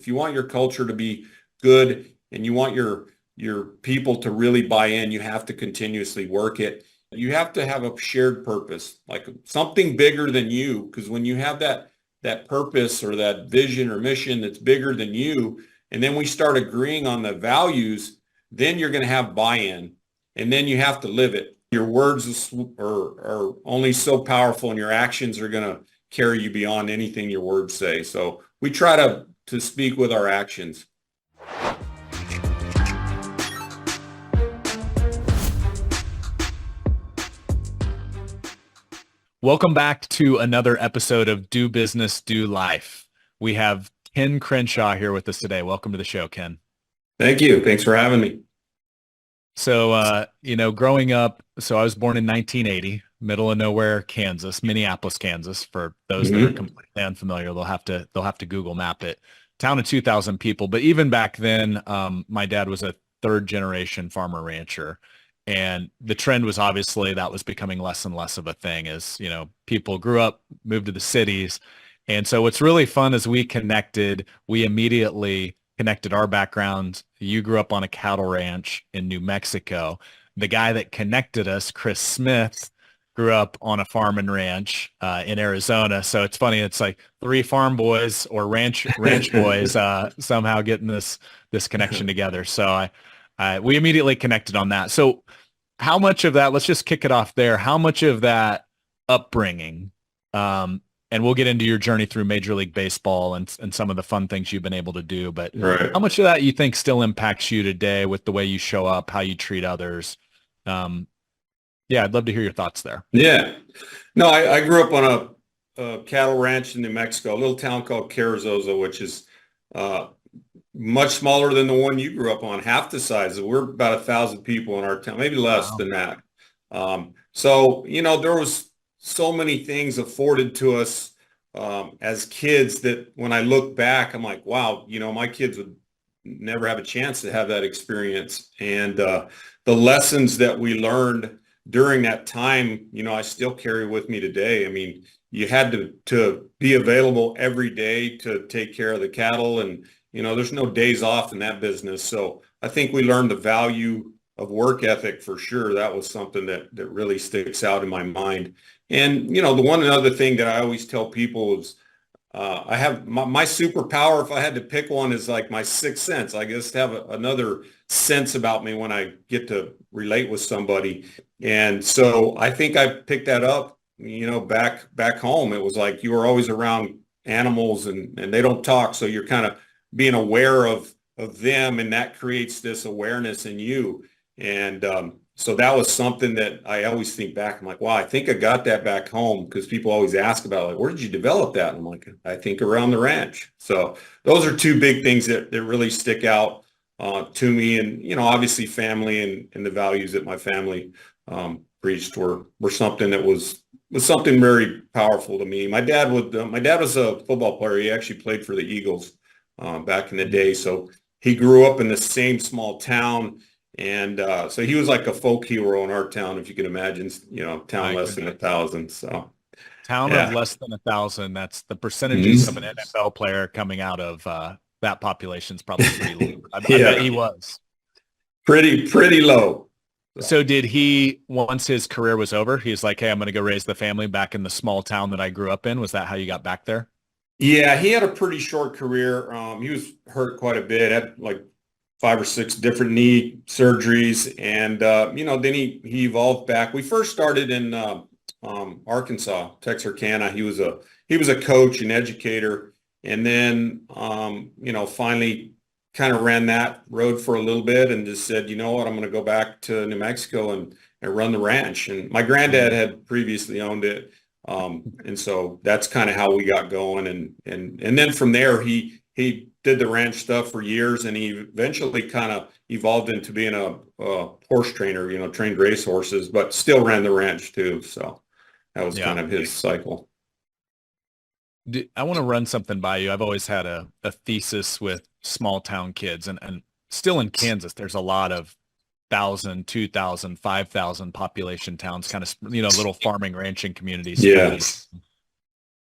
If you want your culture to be good and you want your people to really buy in, you have to continuously work it. You have to have a shared purpose, like something bigger than you, because when you have that purpose or that vision or mission that's bigger than you, and then we start agreeing on the values, then you're going to have buy-in, and then you have to live it. Your words are only so powerful, and your actions are going to carry you beyond anything your words say. So we try to speak with our actions. Welcome back to another episode of Do Business, Do Life. We have Ken Crenshaw here with us today. Welcome to the show, Ken. Thank you. Thanks for having me. So, growing up, I was born in 1980, middle of nowhere, Kansas, Minneapolis, Kansas. For those that are completely unfamiliar, they'll have to Google map it. Town of 2,000 people. But even back then, my dad was a third generation farmer rancher. And the trend was obviously that was becoming less and less of a thing as, people grew up, moved to the cities. And so what's really fun is we immediately connected our backgrounds. You grew up on a cattle ranch in New Mexico. The guy that connected us, Chris Smith, grew up on a farm and ranch in Arizona. So it's funny. It's like three farm boys or ranch boys somehow getting this connection together. So we immediately connected on that. So how much of that, let's just kick it off there. How much of that upbringing, and we'll get into your journey through Major League Baseball and some of the fun things you've been able to do, but Right. How much of that you think still impacts you today with the way you show up, how you treat others? I'd love to hear your thoughts there. Yeah. No, I grew up on a cattle ranch in New Mexico, a little town called Carrizozo, which is much smaller than the one you grew up on, half the size. We're about 1,000 people in our town, maybe less than that. So, there was so many things afforded to us as kids that when I look back, I'm like, wow, my kids would never have a chance to have that experience. And the lessons that we learned during that time, I still carry with me today. I mean, you had to be available every day to take care of the cattle, and there's no days off in that business. So I think we learned the value of work ethic for sure. That was something that really sticks out in my mind. And, the one other thing that I always tell people is I have my superpower, if I had to pick one, is like my sixth sense. I guess to have another sense about me when I get to relate with somebody. And so I think I picked that up, back home. It was like you were always around animals and they don't talk. So you're kind of being aware of them, and that creates this awareness in you. And so that was something that I always think back. I'm like, wow, I think I got that back home, because people always ask about, like, where did you develop that? And I'm like, I think around the ranch. So those are two big things that really stick out to me. And, obviously family and the values that my family preached were something that was something very powerful to me. My dad was a football player. He actually played for the Eagles back in the day. So he grew up in the same small town. And so he was like a folk hero in our town, if you can imagine, town less than 1,000. So town of less than 1,000. That's the percentages of an NFL player coming out of that population is probably pretty low. I bet he was pretty low. So did he, once his career was over, he's like, hey, I'm going to go raise the family back in the small town that I grew up in? Was that how you got back there? Yeah, he had a pretty short career. He was hurt quite a bit, had like 5 or 6 different knee surgeries. And, then he evolved back. We first started in Arkansas, Texarkana. He was a coach and educator. And then, finally kind of ran that road for a little bit and just said, you know what, I'm going to go back to New Mexico and run the ranch. And my granddad had previously owned it. And so that's kind of how we got going. And then from there, he did the ranch stuff for years, and he eventually kind of evolved into being a horse trainer, trained race horses, but still ran the ranch too. So that was kind of his cycle. I want to run something by you. I've always had a thesis with small town kids, and still in Kansas, there's a lot of 1,000, 2,000, 5,000 population towns, kind of, little farming, ranching communities. Yes.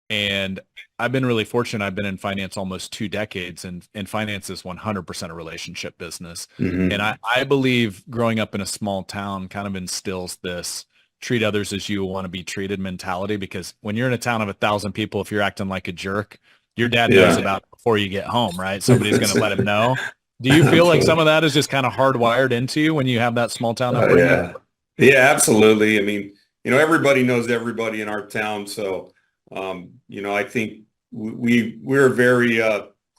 And I've been really fortunate. I've been in finance almost 2 decades, and finance is 100% a relationship business. And Hmm. I believe growing up in a small town kind of instills this treat others as you want to be treated mentality, because when you're in a town of 1,000 people, if you're acting like a jerk, your dad knows Yeah. about it before you get home, right? Somebody's going to let him know. Do you feel like some Absolutely. of that is just kind of hardwired into you when you have that small town upbringing? Yeah. Yeah, absolutely. I mean, everybody knows everybody in our town. So, I think we're a very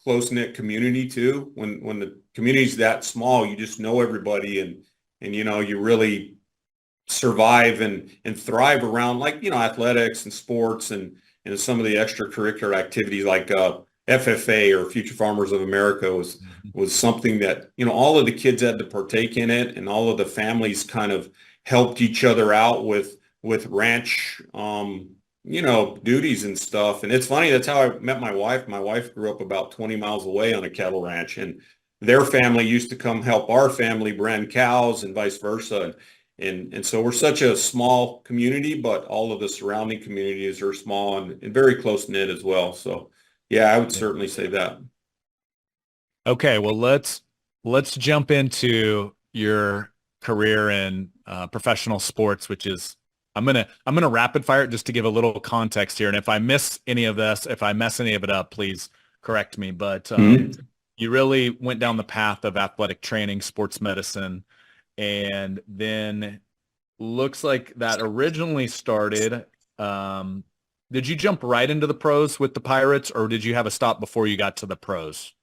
close-knit community too. When the community's that small, you just know everybody, and you really survive and thrive around, like, athletics and sports and some of the extracurricular activities like FFA, or Future Farmers of America, Mhm. was something that, all of the kids had to partake in it, and all of the families kind of helped each other out with ranch duties and stuff. And it's funny, that's how I met my wife. My wife grew up about 20 miles away on a cattle ranch, and their family used to come help our family brand cows and vice versa. And so we're such a small community, but all of the surrounding communities are small and very close knit as well. So yeah, I would Yeah. certainly say that. Okay, well let's jump into your career in professional sports, which is I'm gonna rapid fire it just to give a little context here. And if I miss any of this, if I mess any of it up, please correct me. But Mhm. you really went down the path of athletic training, sports medicine, and then looks like that originally started. Um, did you jump right into the pros with the Pirates, or did you have a stop before you got to the pros?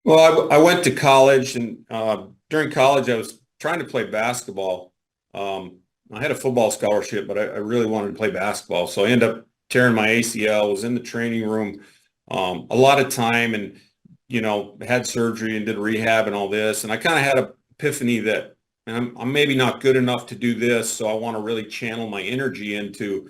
Well, I went to college, and during college, I was trying to play basketball. I had a football scholarship, but I really wanted to play basketball. So I ended up tearing my ACL, was in the training room a lot of time, and, had surgery and did rehab and all this. And I kind of had an epiphany that I'm maybe not good enough to do this. So I want to really channel my energy into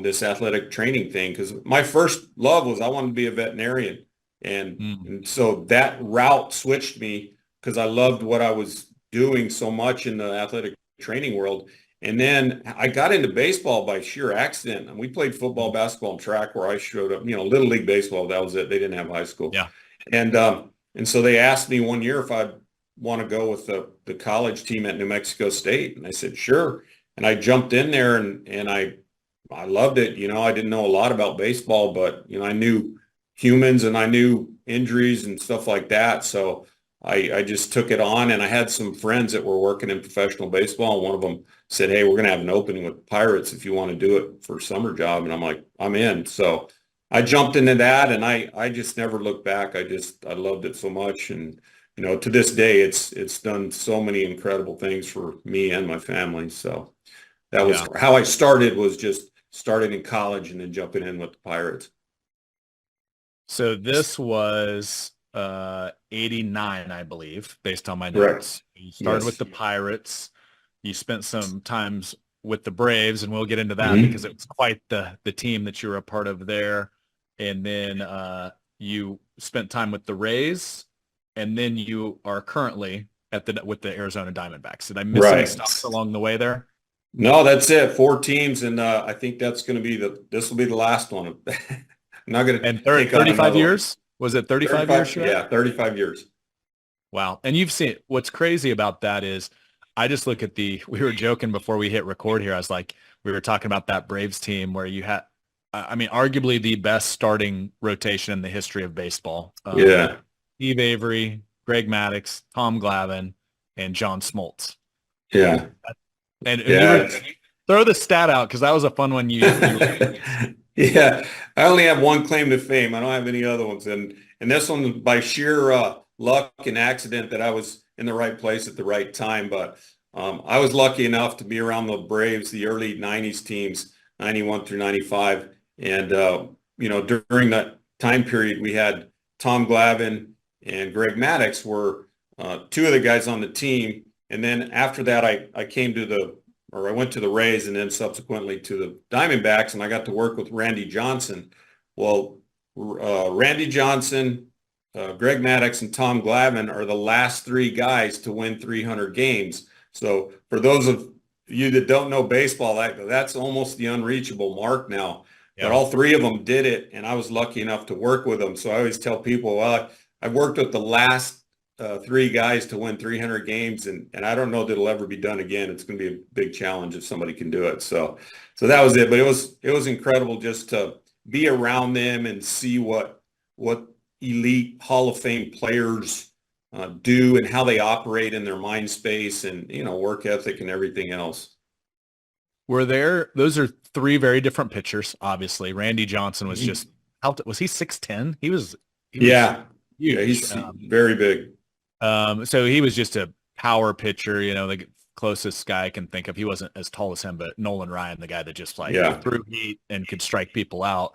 this athletic training thing, because my first love was I wanted to be a veterinarian. And, Mm. and so that route switched me, because I loved what I was doing so much in the athletic training world. And then I got into baseball by sheer accident. And we played football, basketball, and track where I showed up, Little League baseball. That was it. They didn't have high school. Yeah. And so they asked me one year if I'd want to go with the college team at New Mexico State. And I said, sure. And I jumped in there, and I loved it. I didn't know a lot about baseball, but, I knew humans and I knew injuries and stuff like that. So I just took it on, and I had some friends that were working in professional baseball. And one of them said, hey, we're going to have an opening with the Pirates if you want to do it for a summer job. And I'm like, I'm in. So I jumped into that, and I just never looked back. I loved it so much. And, to this day, it's done so many incredible things for me and my family. So that was Yeah. how I started, was just starting in college and then jumping in with the Pirates. So this was 89, I believe, based on my Correct. notes. You started with Yes. the Pirates. You spent some times with the Braves, and we'll get into that because Mhm. it was quite the team that you were a part of there. And then you spent time with the Rays, and then you are currently at the with the Arizona Diamondbacks. Did I miss any Right. stops along the way there? No, that's it. Four teams, and I think that's going to be this will be the last one. I'm not going to And take on 35 another one. years? Was it 35 years 35, you had? yeah, 35 years. Wow. And you've seen what's crazy about that is I just look at we were joking before we hit record here. I was like, we were talking about that Braves team where you had, I mean, arguably the best starting rotation in the history of baseball. Yeah. Steve Avery, Greg Maddux, Tom Glavine, and John Smoltz. Yeah. And you were Yeah. throw the stat out because that was a fun one. You Yeah. I only have one claim to fame. I don't have any other ones. And this one, by sheer luck and accident, that I was in the right place at the right time. But I was lucky enough to be around the Braves, the early 90s teams, 91 through 95. And, during that time period, we had Tom Glavine and Greg Maddux were two of the guys on the team. And then after that, I went to the Rays, and then subsequently to the Diamondbacks, and I got to work with Randy Johnson. Well, Randy Johnson, Greg Maddux, and Tom Glavine are the last three guys to win 300 games. So for those of you that don't know baseball, that's almost the unreachable mark now. but all three of them did it, and I was lucky enough to work with them. So I always tell people, well, I've worked with the last three guys to win 300 games, and I don't know that it'll ever be done again. It's going to be a big challenge if somebody can do it. So that was it. But it was incredible just to be around them and see what elite Hall of Fame players do and how they operate in their mind space and, work ethic and everything else. Those are three very different pitchers, obviously. Randy Johnson was just, was he 6'10"? He was huge. Yeah, he's very big. So he was just a power pitcher, the closest guy I can think of. He wasn't as tall as him, but Nolan Ryan, the guy that just threw heat and could strike people out.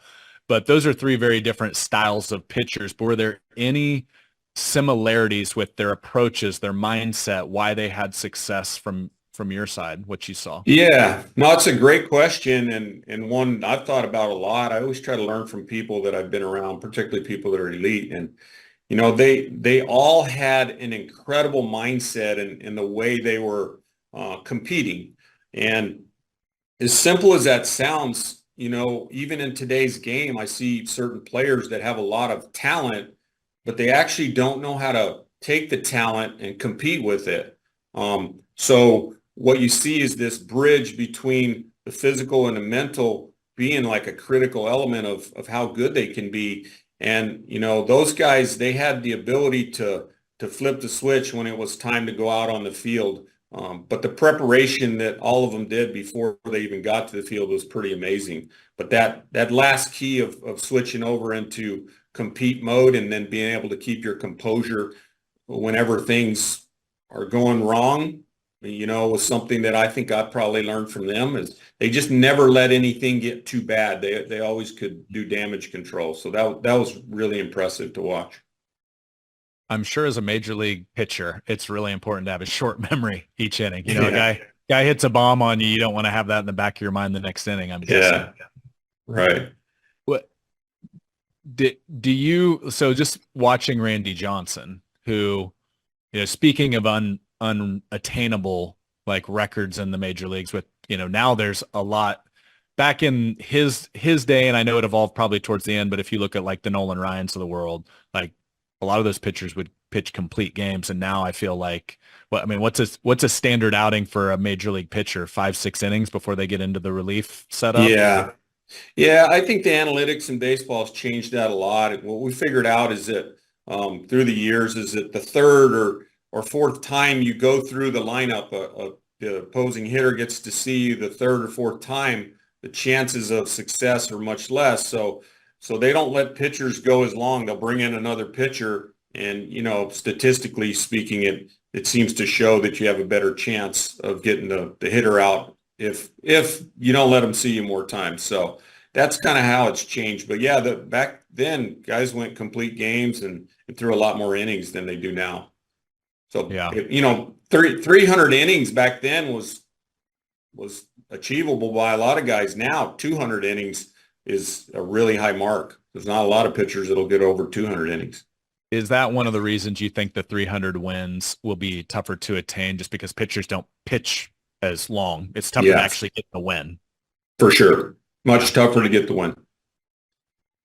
But those are three very different styles of pitchers. But were there any similarities with their approaches, their mindset, why they had success from your side, what you saw? Yeah, no, it's a great question and one I've thought about a lot. I always try to learn from people that I've been around, particularly people that are elite. And, they all had an incredible mindset in the way they were competing. And as simple as that sounds, even in today's game, I see certain players that have a lot of talent, but they actually don't know how to take the talent and compete with it. So what you see is this bridge between the physical and the mental being like a critical element of how good they can be. And, those guys, they had the ability to flip the switch when it was time to go out on the field. But the preparation that all of them did before they even got to the field was pretty amazing. But that last key of switching over into compete mode and then being able to keep your composure whenever things are going wrong, was something that I think I probably learned from them. Is they just never let anything get too bad. They always could do damage control. So that was really impressive to watch. I'm sure as a major league pitcher, it's really important to have a short memory each inning. A guy hits a bomb on you, you don't want to have that in the back of your mind the next inning, I'm guessing. Yeah, right. What so just watching Randy Johnson, who, speaking of unattainable like records in the major leagues with, now there's a lot back in his day, and I know it evolved probably towards the end, but if you look at like the Nolan Ryans of the world, like a lot of those pitchers would pitch complete games. And now I feel like, what's a standard outing for a major league pitcher? 5-6 innings before they get into the relief setup? Yeah. I think the analytics in baseball has changed that a lot. What we figured out is that through the years is that the third or fourth time you go through the lineup, the opposing hitter gets to see you the third or fourth time, the chances of success are much less. So they don't let pitchers go as long. They'll bring in another pitcher, and statistically speaking, it seems to show that you have a better chance of getting the hitter out if you don't let them see you more times. So that's kind of how it's changed. But yeah, back then guys went complete games and threw a lot more innings than they do now. So yeah, 300 innings back then was achievable by a lot of guys. Now 200 innings is a really high mark. There's not a lot of pitchers that'll get over 200 innings. Is that one of the reasons you think the 300 wins will be tougher to attain, just because pitchers don't pitch as long? It's tougher to actually get the win. For sure. Much tougher to get the win.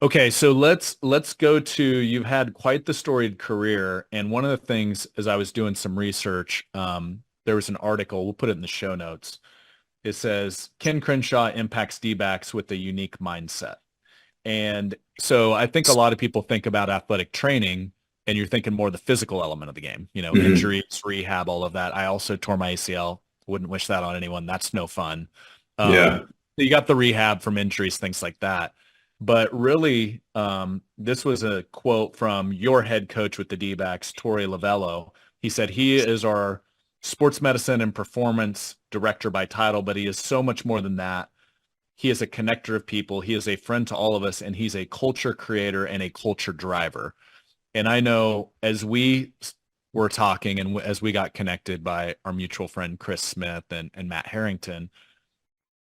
Okay, so let's go to, you've had quite the storied career, and one of the things, as I was doing some research, there was an article, we'll put it in the show notes. It says, Ken Crenshaw impacts D-backs with a unique mindset. And so I think a lot of people think about athletic training, and you're thinking more the physical element of the game, injuries, rehab, all of that. I also tore my ACL. Wouldn't wish that on anyone. That's no fun. You got the rehab from injuries, things like that. But really, this was a quote from your head coach with the D-backs, Torey Lavello. He said, he is our sports medicine and performance director by title, but he is so much more than that. He is a connector of people. He is a friend to all of us, and he's a culture creator and a culture driver. And I know as we were talking and as we got connected by our mutual friend, Chris Smith and Matt Harrington,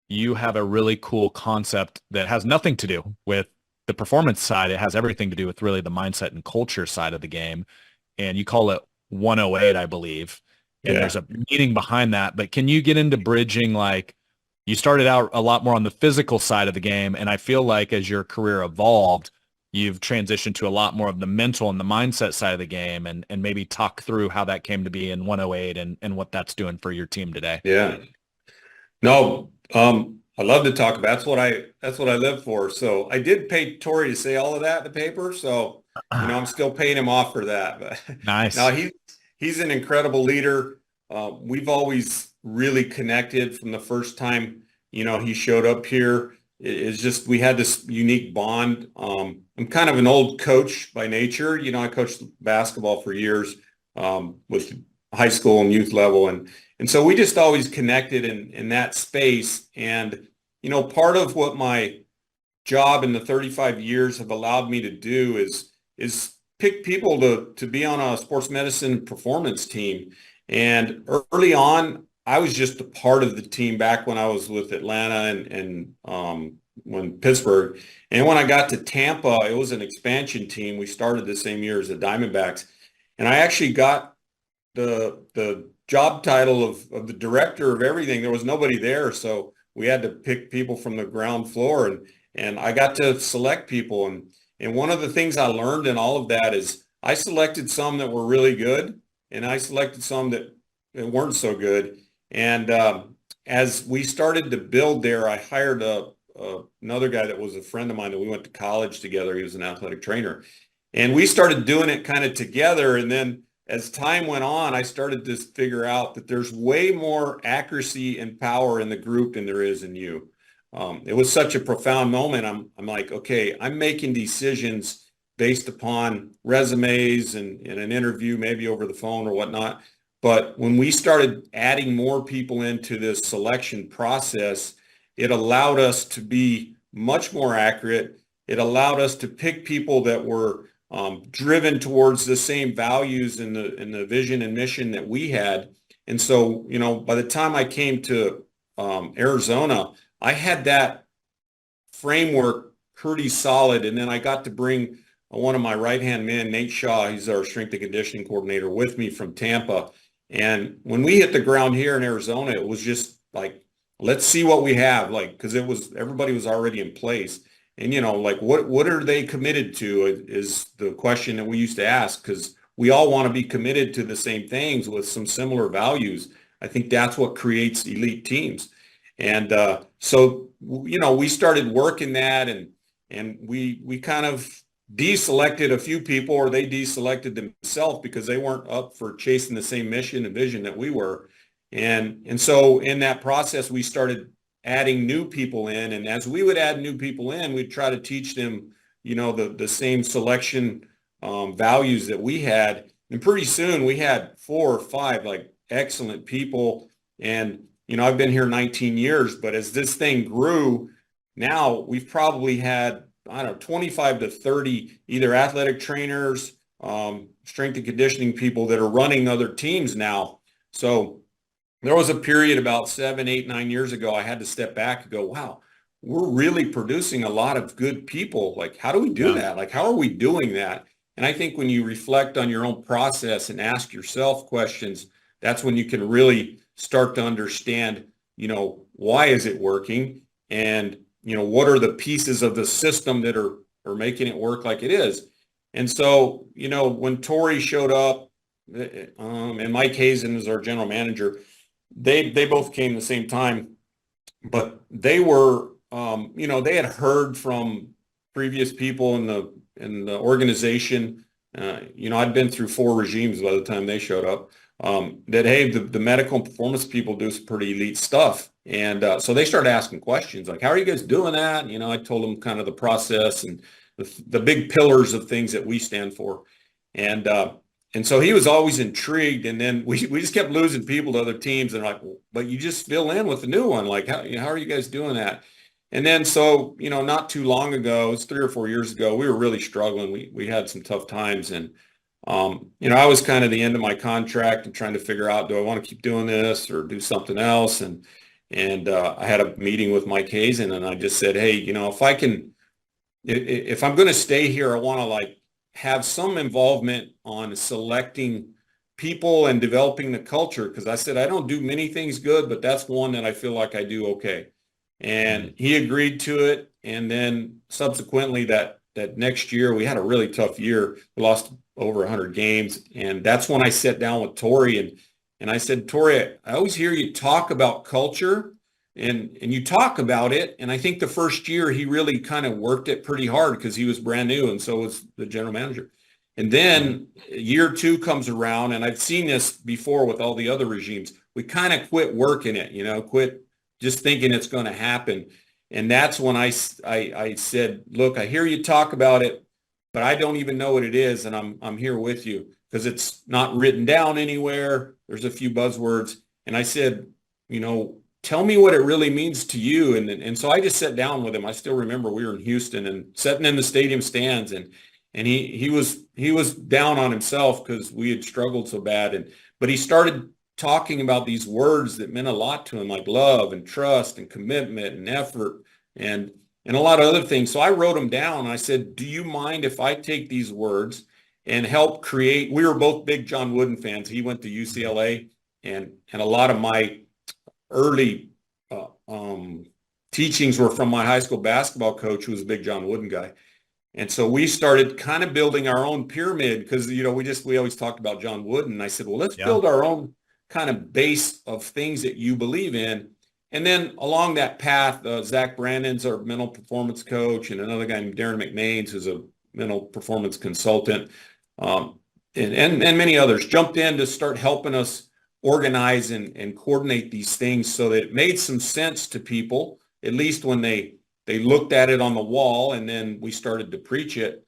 you have a really cool concept that has nothing to do with the performance side. It has everything to do with really the mindset and culture side of the game. And you call it 108, I believe. And there's a meaning behind that. But can you get into bridging, like, you started out a lot more on the physical side of the game. And I feel like as your career evolved, you've transitioned to a lot more of the mental and the mindset side of the game, and maybe talk through how that came to be in 108 and what that's doing for your team today. Yeah. No, I love to talk about. That's what I live for. So I did pay Tori to say all of that in the paper. So, I'm still paying him off for that. But no, Nice. he's an incredible leader. We've always really connected from the first time, he showed up here. It's just, we had this unique bond. I'm kind of an old coach by nature. I coached basketball for years, with high school and youth level. And so we just always connected in that space. And, part of what my job in the 35 years have allowed me to do is pick people to be on a sports medicine performance team. And early on, I was just a part of the team back when I was with Atlanta and when Pittsburgh. And when I got to Tampa, it was an expansion team. We started the same year as the Diamondbacks. And I actually got the job title of the director of everything. There was nobody there, so we had to pick people from the ground floor, and I got to select people. And one of the things I learned in all of that is I selected some that were really good, and I selected some that weren't so good. And as we started to build there, I hired another guy that was a friend of mine that we went to college together. He was an athletic trainer, and we started doing it kind of together. And then as time went on, I started to figure out that there's way more accuracy and power in the group than there is in you. It was such a profound moment. I'm like, okay, I'm making decisions based upon resumes and an interview, maybe over the phone or whatnot. But when we started adding more people into this selection process, it allowed us to be much more accurate. It allowed us to pick people that were driven towards the same values and the vision and mission that we had. And so, by the time I came to Arizona, I had that framework pretty solid. And then I got to bring one of my right-hand men, Nate Shaw, he's our strength and conditioning coordinator, with me from Tampa. And when we hit the ground here in Arizona, it was just like, let's see what we have, because everybody was already in place. And, what are they committed to is the question that we used to ask, because we all want to be committed to the same things with some similar values. I think that's what creates elite teams. And so, we started working that, and we kind of deselected a few people, or they deselected themselves because they weren't up for chasing the same mission and vision that we were. And so in that process, we started adding new people in. And as we would add new people in, we'd try to teach them, the same selection values that we had. And pretty soon we had 4 or 5 excellent people. And, I've been here 19 years, but as this thing grew, now we've probably had, 25 to 30 either athletic trainers, strength and conditioning people that are running other teams now. So there was a period about 7, 8, 9 years ago, I had to step back and go, wow, we're really producing a lot of good people. How do we do that? How are we doing that? And I think when you reflect on your own process and ask yourself questions, that's when you can really start to understand, why is it working? And, what are the pieces of the system that are making it work like it is? And so, when Tori showed up, and Mike Hazen is our general manager, they both came the same time, but they were, they had heard from previous people in the organization. I'd been through 4 regimes by the time they showed up. That, hey, the medical and performance people do some pretty elite stuff. And so they started asking questions like, how are you guys doing that? I told them kind of the process and the big pillars of things that we stand for. And so he was always intrigued. And then we just kept losing people to other teams. And like, well, but you just fill in with the new one. Like, how are you guys doing that? And then so, not too long ago, it's 3 or 4 years ago, we were really struggling. We had some tough times. And I was kind of the end of my contract and trying to figure out, do I want to keep doing this or do something else? And I had a meeting with Mike Hazen, and I just said, hey, if I'm going to stay here, I want to have some involvement on selecting people and developing the culture. Because I said, I don't do many things good, but that's one that I feel like I do okay. and he agreed to it. And then subsequently that next year, we had a really tough year. We lost over 100 games. And that's when I sat down with Tori and I said, Tori, I always hear you talk about culture and you talk about it. And I think the first year he really kind of worked it pretty hard because he was brand new and so was the general manager. And then year 2 comes around, and I've seen this before with all the other regimes. We kind of quit working it, quit just thinking it's going to happen. And that's when I said, look, I hear you talk about it, but I don't even know what it is. And I'm here with you because it's not written down anywhere. There's a few buzzwords. And I said, tell me what it really means to you. And so I just sat down with him. I still remember we were in Houston and sitting in the stadium stands, and he was down on himself because we had struggled so bad. But he started talking about these words that meant a lot to him, like love and trust and commitment and effort and a lot of other things. So I wrote them down. I said, do you mind if I take these words and help create? We were both big John Wooden fans. He went to UCLA, and a lot of my early teachings were from my high school basketball coach, who was a big John Wooden guy. And so we started kind of building our own pyramid because, we always talked about John Wooden. And I said, well, let's build our own kind of base of things that you believe in. And then along that path, Zach Brandon's our mental performance coach, and another guy named Darren McMains, who's a mental performance consultant, and many others jumped in to start helping us organize and coordinate these things so that it made some sense to people, at least when they looked at it on the wall. And then we started to preach it,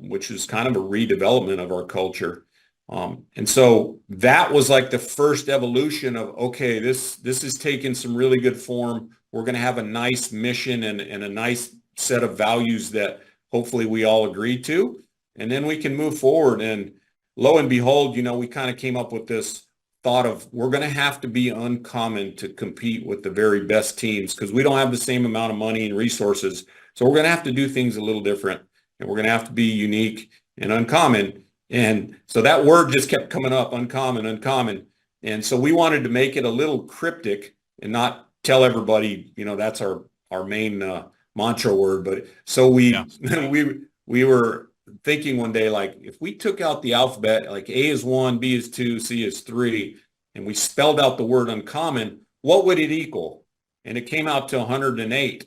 which is kind of a redevelopment of our culture. And so that was like the first evolution of, okay, this is taking some really good form. We're going to have a nice mission and a nice set of values that hopefully we all agree to, and then we can move forward. And lo and behold, we kind of came up with this thought of, we're going to have to be uncommon to compete with the very best teams because we don't have the same amount of money and resources. So we're going to have to do things a little different, and we're going to have to be unique and uncommon. And so that word just kept coming up, uncommon, uncommon. And so we wanted to make it a little cryptic and not tell everybody, that's our main mantra word. But so we were thinking one day, like, if we took out the alphabet, like A is 1, B is 2, C is 3, and we spelled out the word uncommon, what would it equal? And it came out to 108.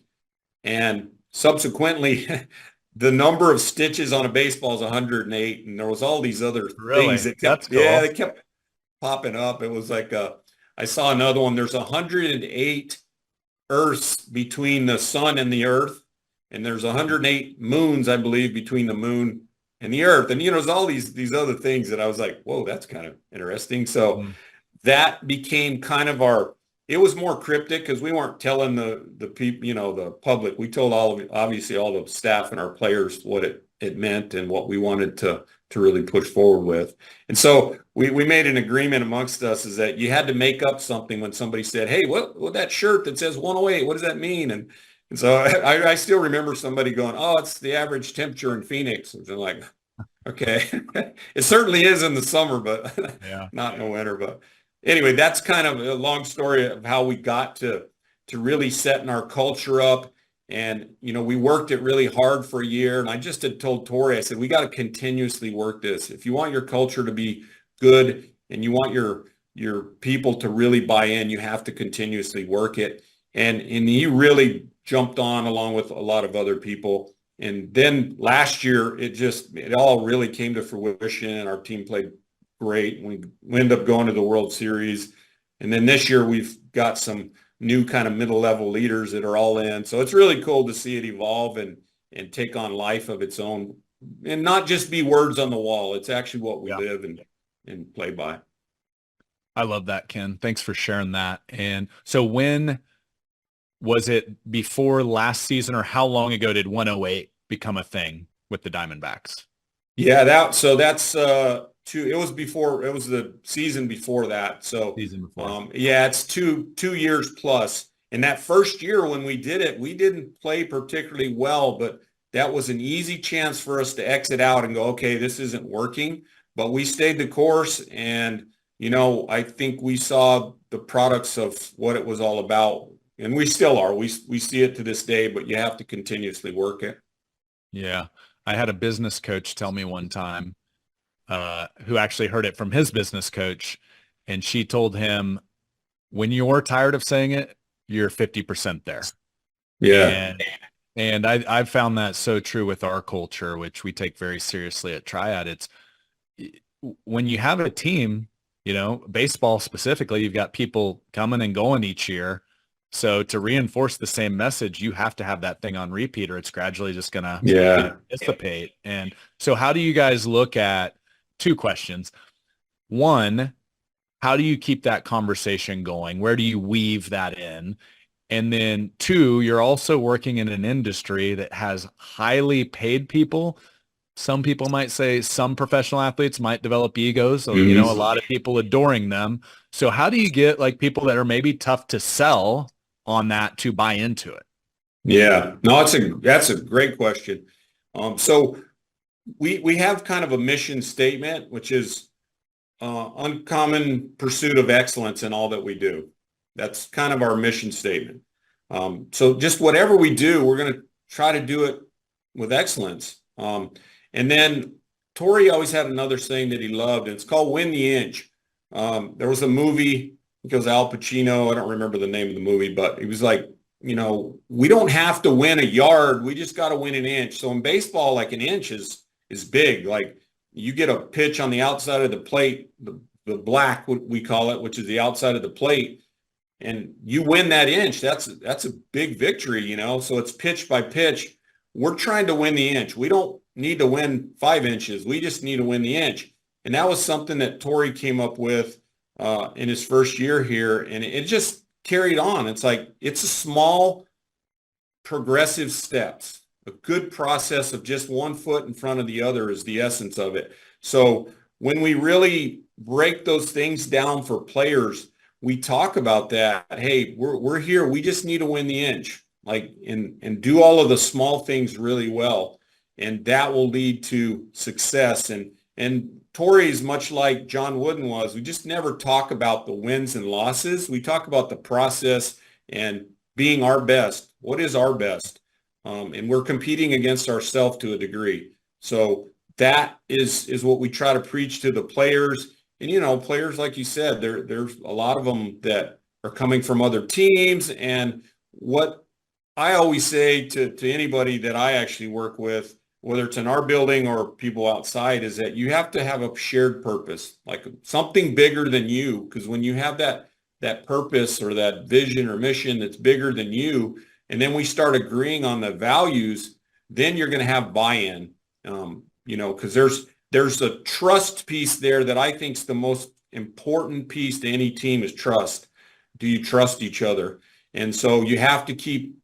And subsequently, the number of stitches on a baseball is 108, and there was all these other things that kept, they kept popping up. It was like I saw another one. There's 108 Earths between the sun and the Earth, and there's 108 moons, I believe, between the moon and the Earth. And there's all these other things that I was like, whoa, that's kind of interesting. So that became kind of it was more cryptic because we weren't telling the people, the public. We told obviously all the staff and our players what it meant and what we wanted to really push forward with. And so we made an agreement amongst us, is that you had to make up something when somebody said, hey, what that shirt that says 108, what does that mean? And so I still remember somebody going, oh, it's the average temperature in Phoenix. And I'm like, okay, it certainly is in the summer, but not in the winter. But anyway, that's kind of a long story of how we got to really setting our culture up. And, we worked it really hard for a year. And I just had told Tori, I said, we got to continuously work this. If you want your culture to be good and you want your people to really buy in, you have to continuously work it. And he really jumped on along with a lot of other people. And then last year, it all really came to fruition. Our team played great. We ended up going to the World Series. And then this year we've got some new kind of middle level leaders that are all in. So it's really cool to see it evolve and take on life of its own, and not just be words on the wall. It's actually what we live and play by. I love that, Ken. Thanks for sharing that. And so when was it, before last season, or how long ago did 108 become a thing with the Diamondbacks? Yeah, that's it was the season before that. So it's two years plus. And that first year when we did it, we didn't play particularly well, but that was an easy chance for us to exit out and go, okay, this isn't working. But we stayed the course, and I think we saw the products of what it was all about And we still are. We see it to this day, but you have to continuously work it. Yeah. I had a business coach tell me one time, who actually heard it from his business coach. And she told him, when you're tired of saying it, you're 50% there. Yeah. And I've found that so true with our culture, which we take very seriously at Triad. It's when you have a team, baseball specifically, you've got people coming and going each year. So to reinforce the same message, you have to have that thing on repeat, or it's gradually just going to dissipate. And so how do you guys look at two questions? One, how do you keep that conversation going? Where do you weave that in? And then two, you're also working in an industry that has highly paid people. Some people might say some professional athletes might develop egos. So, a lot of people adoring them. So how do you get like people that are maybe tough to sell on that to buy into it? Yeah, no, that's a great question. So we have kind of a mission statement, which is uncommon pursuit of excellence in all that we do. That's kind of our mission statement. So just whatever we do, we're going to try to do it with excellence. And then Torrey always had another saying that he loved, and it's called Win the Inch. There was a movie, it goes Al Pacino, I don't remember the name of the movie, but he was like, we don't have to win a yard, we just got to win an inch. So in baseball, like an inch is big. Like you get a pitch on the outside of the plate, the black, we call it, which is the outside of the plate, and you win that inch. That's a big victory, So it's pitch by pitch. We're trying to win the inch. We don't need to win 5 inches. We just need to win the inch. And that was something that Torrey came up with in his first year here, and it just carried on. It's like it's a small progressive steps. A good process of just one foot in front of the other is the essence of it. So when we really break those things down for players, we talk about that. Hey, we're here. We just need to win the inch, and do all of the small things really well, and that will lead to success. And Torrey is much like John Wooden was. We just never talk about the wins and losses. We talk about the process and being our best. What is our best? And we're competing against ourselves to a degree. So that is what we try to preach to the players. And, players, like you said, there's a lot of them that are coming from other teams. And what I always say to anybody that I actually work with, whether it's in our building or people outside, is that you have to have a shared purpose, like something bigger than you. Because when you have that purpose or that vision or mission that's bigger than you, and then we start agreeing on the values, then you're going to have buy-in, because there's a trust piece there that I think is the most important piece to any team is trust. Do you trust each other? And so you have to keep,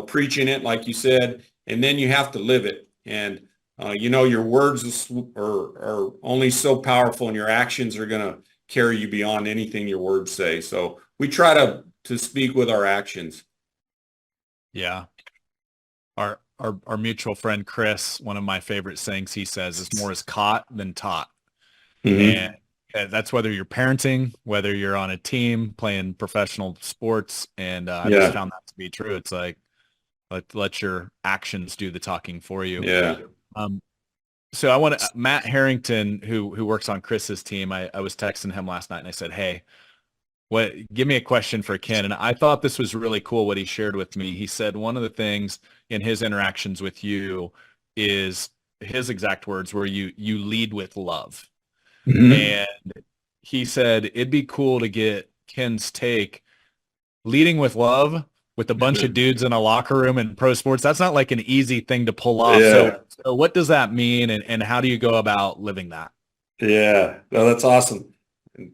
preaching it, like you said, and then you have to live it. And, your words are only so powerful, and your actions are going to carry you beyond anything your words say. So we try to speak with our actions. Yeah. Our mutual friend, Chris, one of my favorite sayings he says is more is caught than taught. Mm-hmm. And that's whether you're parenting, whether you're on a team playing professional sports. And I just found that to be true. It's like, let your actions do the talking for you. Yeah. So I want to, Matt Harrington, who works on Chris's team, I was texting him last night and I said, hey, give me a question for Ken. And I thought this was really cool what he shared with me. He said one of the things in his interactions with you is his exact words were you lead with love. Mm-hmm. And he said it'd be cool to get Ken's take. Leading with love with a bunch of dudes in a locker room in pro sports, that's not like an easy thing to pull off. Yeah. So what does that mean, and how do you go about living that? Yeah, well, that's awesome.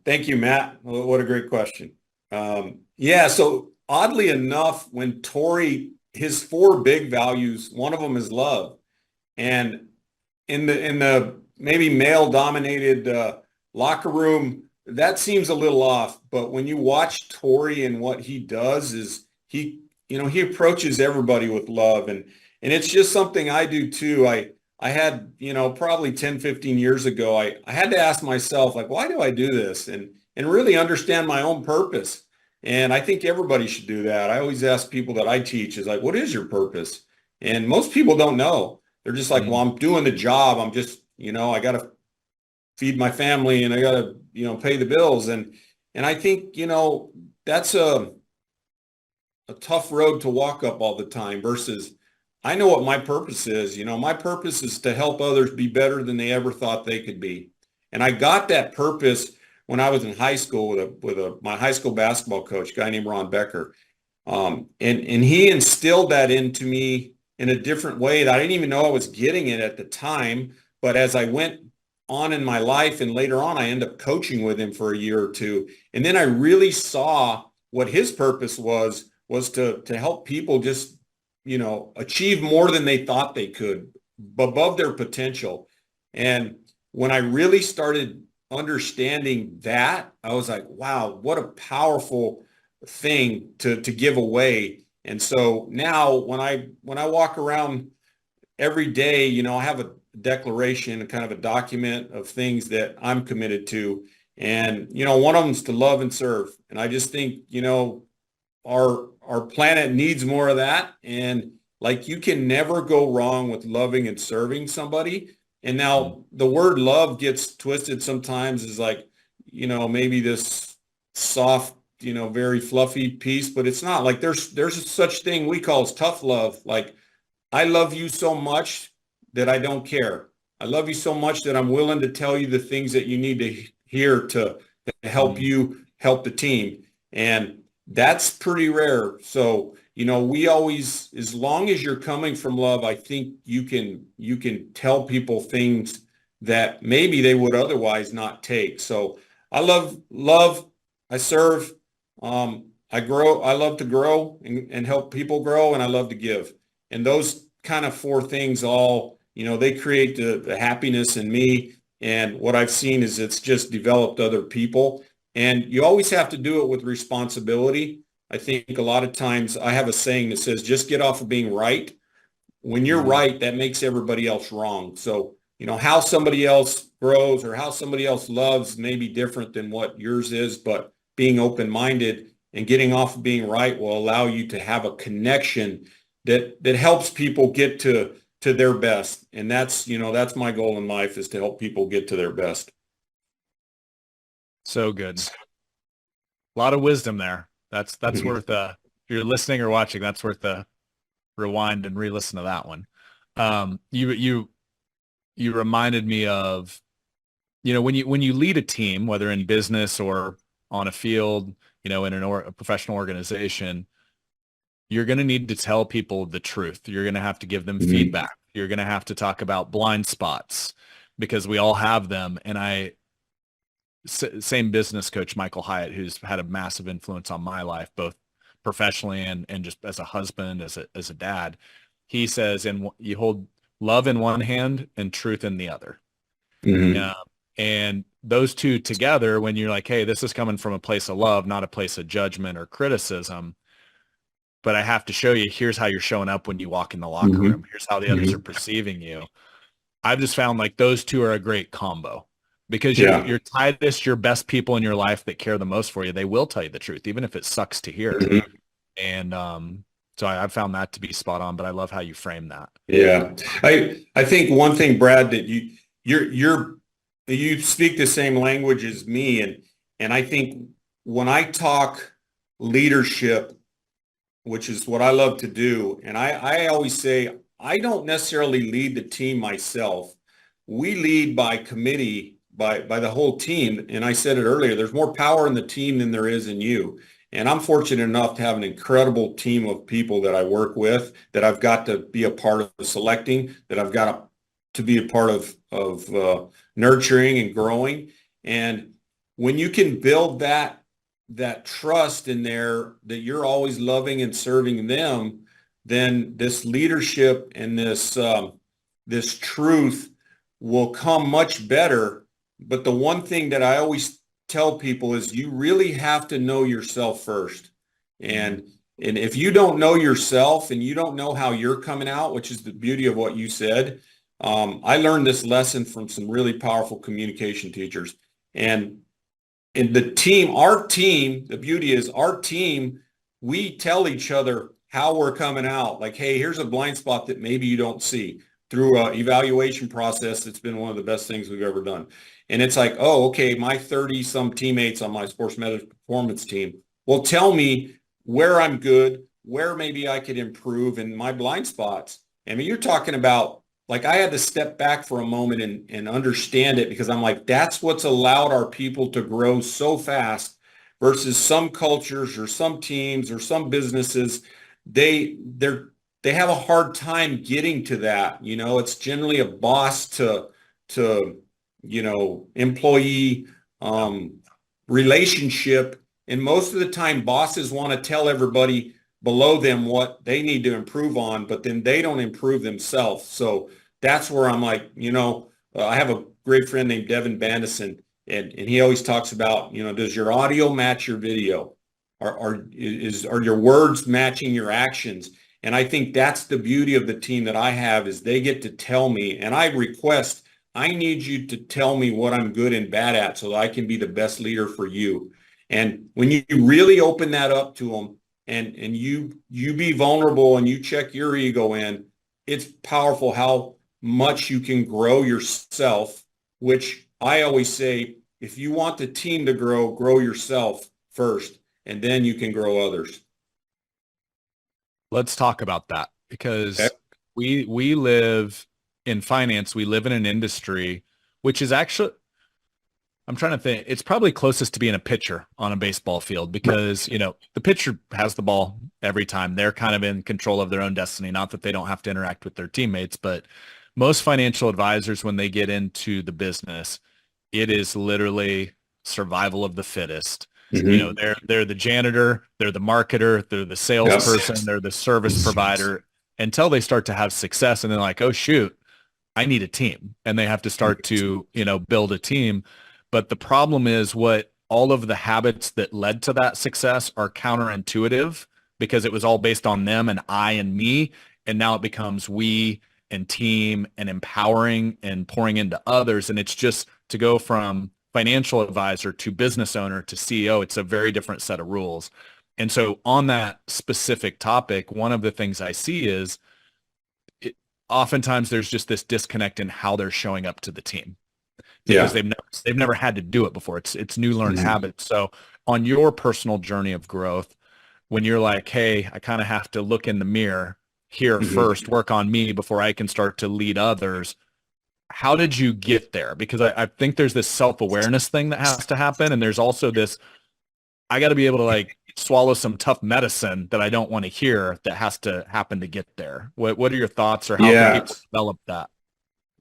Thank you, Matt. What a great question. So oddly enough, when Torrey, his 4 big values, one of them is love. And in the maybe male-dominated locker room, that seems a little off. But when you watch Torrey and what he does is he approaches everybody with love. And it's just something I do too. I had, probably 10, 15 years ago, I had to ask myself, like, why do I do this? And really understand my own purpose. And I think everybody should do that. I always ask people that I teach is like, what is your purpose? And most people don't know. They're just like, well, I'm doing the job. I'm just, I got to feed my family and I got to, pay the bills. And I think, that's a tough road to walk up all the time versus I know what my purpose is. My purpose is to help others be better than they ever thought they could be. And I got that purpose when I was in high school with my high school basketball coach, a guy named Ron Becker. And he instilled that into me in a different way that I didn't even know I was getting it at the time. But as I went on in my life and later on, I ended up coaching with him for a year or two. And then I really saw what his purpose was to help people just, achieve more than they thought they could, above their potential. And when I really started understanding that, I was like, wow, what a powerful thing to give away. And so now when I walk around every day, I have a declaration, a kind of a document of things that I'm committed to. And, one of them is to love and serve. And I just think, our planet needs more of that. And like, you can never go wrong with loving and serving somebody. And now the word love gets twisted sometimes as like, maybe this soft, very fluffy piece, but it's not. Like there's a such thing we call as tough love. Like, I love you so much that I don't care. I love you so much that I'm willing to tell you the things that you need to hear to help you help the team. And that's pretty rare. So, we always, as long as you're coming from love, I think you can tell people things that maybe they would otherwise not take. So I love, I serve, I grow, I love to grow and help people grow, and I love to give. And those kind of four things all, they create the happiness in me. And what I've seen is it's just developed other people. And you always have to do it with responsibility. I think a lot of times I have a saying that says, just get off of being right. When you're right, that makes everybody else wrong. So, how somebody else grows or how somebody else loves may be different than what yours is, but being open-minded and getting off of being right will allow you to have a connection that helps people get to their best. And that's my goal in life, is to help people get to their best. So good. A lot of wisdom there. That's worth if you're listening or watching, that's worth the rewind and re-listen to that one. You reminded me of, when you lead a team, whether in business or on a field, in a professional organization, you're going to need to tell people the truth. You're going to have to give them feedback. You're going to have to talk about blind spots, because we all have them. And same business coach, Michael Hyatt, who's had a massive influence on my life, both professionally and just as a husband, as a dad. He says, and you hold love in one hand and truth in the other. And those two together, when you're like, hey, this is coming from a place of love, not a place of judgment or criticism, but I have to show you, here's how you're showing up when you walk in the locker room. Here's how the others are perceiving you. I've just found like those two are a great combo, because your tightest, your best people in your life that care the most for you, they will tell you the truth, even if it sucks to hear. And so I've found that to be spot on, but I love how you frame that. Yeah. I think one thing, Brad, that you speak the same language as me. And I think when I talk leadership, which is what I love to do, and I always say, I don't necessarily lead the team myself. We lead by committee, by the whole team. And I said it earlier, there's more power in the team than there is in you. And I'm fortunate enough to have an incredible team of people that I work with, that I've got to be a part of selecting, that I've got to be a part of nurturing and growing. And when you can build that trust in there, that you're always loving and serving them, then this leadership and this truth will come much better. But the one thing that I always tell people is you really have to know yourself first. And if you don't know yourself and you don't know how you're coming out, which is the beauty of what you said, I learned this lesson from some really powerful communication teachers. And and the team, our team, the beauty is our team, we tell each other how we're coming out. Like, hey, here's a blind spot that maybe you don't see through an evaluation process. It's been one of the best things we've ever done. And it's like, oh, okay, my 30 some teammates on my sports medicine performance team will tell me where I'm good, where maybe I could improve, and my blind spots. I mean, you're talking about, like, I had to step back for a moment and understand it, because I'm like, that's what's allowed our people to grow so fast versus some cultures or some teams or some businesses. They have a hard time getting to that. You know, it's generally a boss to employee relationship. And most of the time, bosses want to tell everybody below them what they need to improve on, but then they don't improve themselves. So that's where I'm like, I have a great friend named Devin Bandison, and he always talks about, does your audio match your video? Are your words matching your actions? And I think that's the beauty of the team that I have, is they get to tell me, and I request, I need you to tell me what I'm good and bad at so that I can be the best leader for you. And when you really open that up to them, and you be vulnerable and you check your ego in, it's powerful how much you can grow yourself, which I always say, if you want the team to grow yourself first, and then you can grow others. Let's talk about that, because Okay. we live in finance. We live in an industry which is actually, I'm trying to think, it's probably closest to being a pitcher on a baseball field, because, the pitcher has the ball every time. They're kind of in control of their own destiny. Not that they don't have to interact with their teammates, but most financial advisors, when they get into the business, it is literally survival of the fittest. Mm-hmm. They're the janitor, they're the marketer, they're the salesperson, Yep. they're the service provider, until they start to have success, and they're like, oh shoot, I need a team, and they have to start to, build a team. But the problem is, what all of the habits that led to that success are counterintuitive, because it was all based on them and I and me. And now it becomes we and team and empowering and pouring into others. And it's just, to go from financial advisor to business owner to CEO, it's a very different set of rules. And so on that specific topic, one of the things I see is, oftentimes there's just this disconnect in how they're showing up to the team, because Yeah. they've never had to do it before. It's new learned Mm-hmm. habits. So on your personal journey of growth, when you're like, hey, I kind of have to look in the mirror here Mm-hmm. first, work on me before I can start to lead others. How did you get there? Because I think there's this self-awareness thing that has to happen. And there's also this, I got to be able to like swallow some tough medicine that I don't want to hear, that has to happen to get there. What are your thoughts, or how can Yeah. people develop that?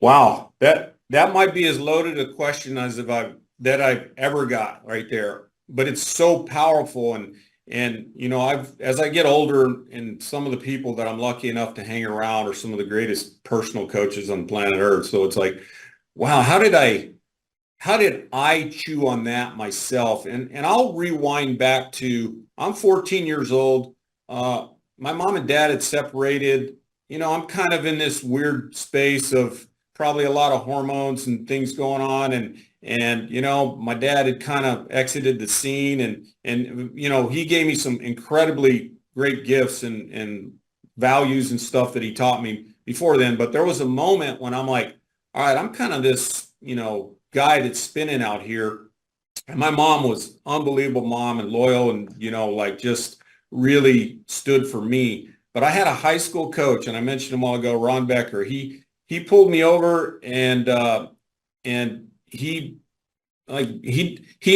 Wow. That might be as loaded a question as I've ever got right there. But it's so powerful. And as I get older, and some of the people that I'm lucky enough to hang around are some of the greatest personal coaches on planet Earth. So it's like, wow, how did I chew on that myself? And I'll rewind back to, I'm 14 years old. My mom and dad had separated. I'm kind of in this weird space of probably a lot of hormones and things going on. And my dad had kind of exited the scene, and he gave me some incredibly great gifts and values and stuff that he taught me before then. But there was a moment when I'm like, all right, I'm kind of this, guy that's spinning out here. And my mom was unbelievable mom, and loyal, and, like, just really stood for me. But I had a high school coach, and I mentioned him a while ago, Ron Becker. He pulled me over, and he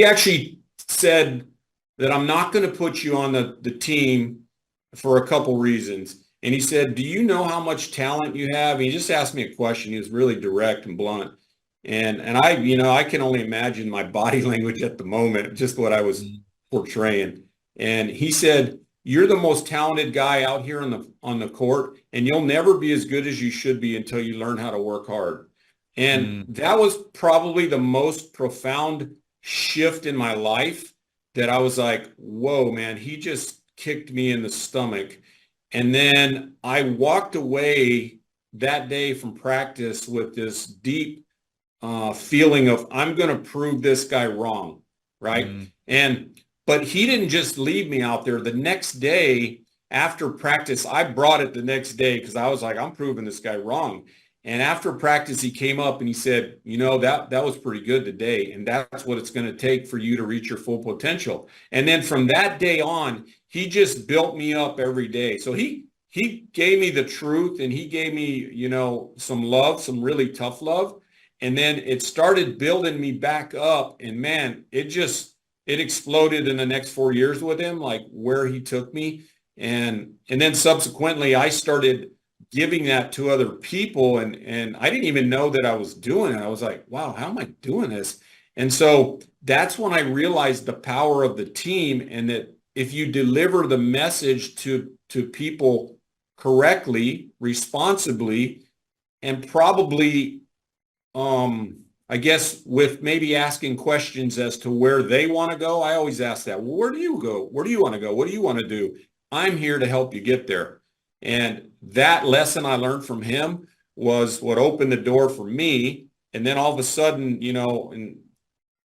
actually said that, I'm not going to put you on the team for a couple reasons. And he said, do you know how much talent you have? And he just asked me a question. He was really direct and blunt. And I can only imagine my body language at the moment, just what I was portraying. And he said, you're the most talented guy out here on the court, and you'll never be as good as you should be until you learn how to work hard. And Mm. that was probably the most profound shift in my life, that I was like, whoa, man, he just kicked me in the stomach. And then I walked away that day from practice with this deep feeling of, I'm going to prove this guy wrong. right? But he didn't just leave me out there. The next day after practice, I brought it the next day because I was like, I'm proving this guy wrong. And after practice, he came up and he said, that was pretty good today. And that's what it's going to take for you to reach your full potential. And then from that day on, he just built me up every day. So he gave me the truth, and he gave me, some love, some really tough love. And then it started building me back up. And man, it exploded in the next 4 years with him, like where he took me. And then subsequently, I started giving that to other people. And I didn't even know that I was doing it. I was like, wow, how am I doing this? And so that's when I realized the power of the team, and that if you deliver the message to people correctly, responsibly, and probably, I guess with maybe asking questions as to where they want to go. I always ask that. Well, where do you go? Where do you want to go? What do you want to do? I'm here to help you get there. And that lesson I learned from him was what opened the door for me. And then all of a sudden, and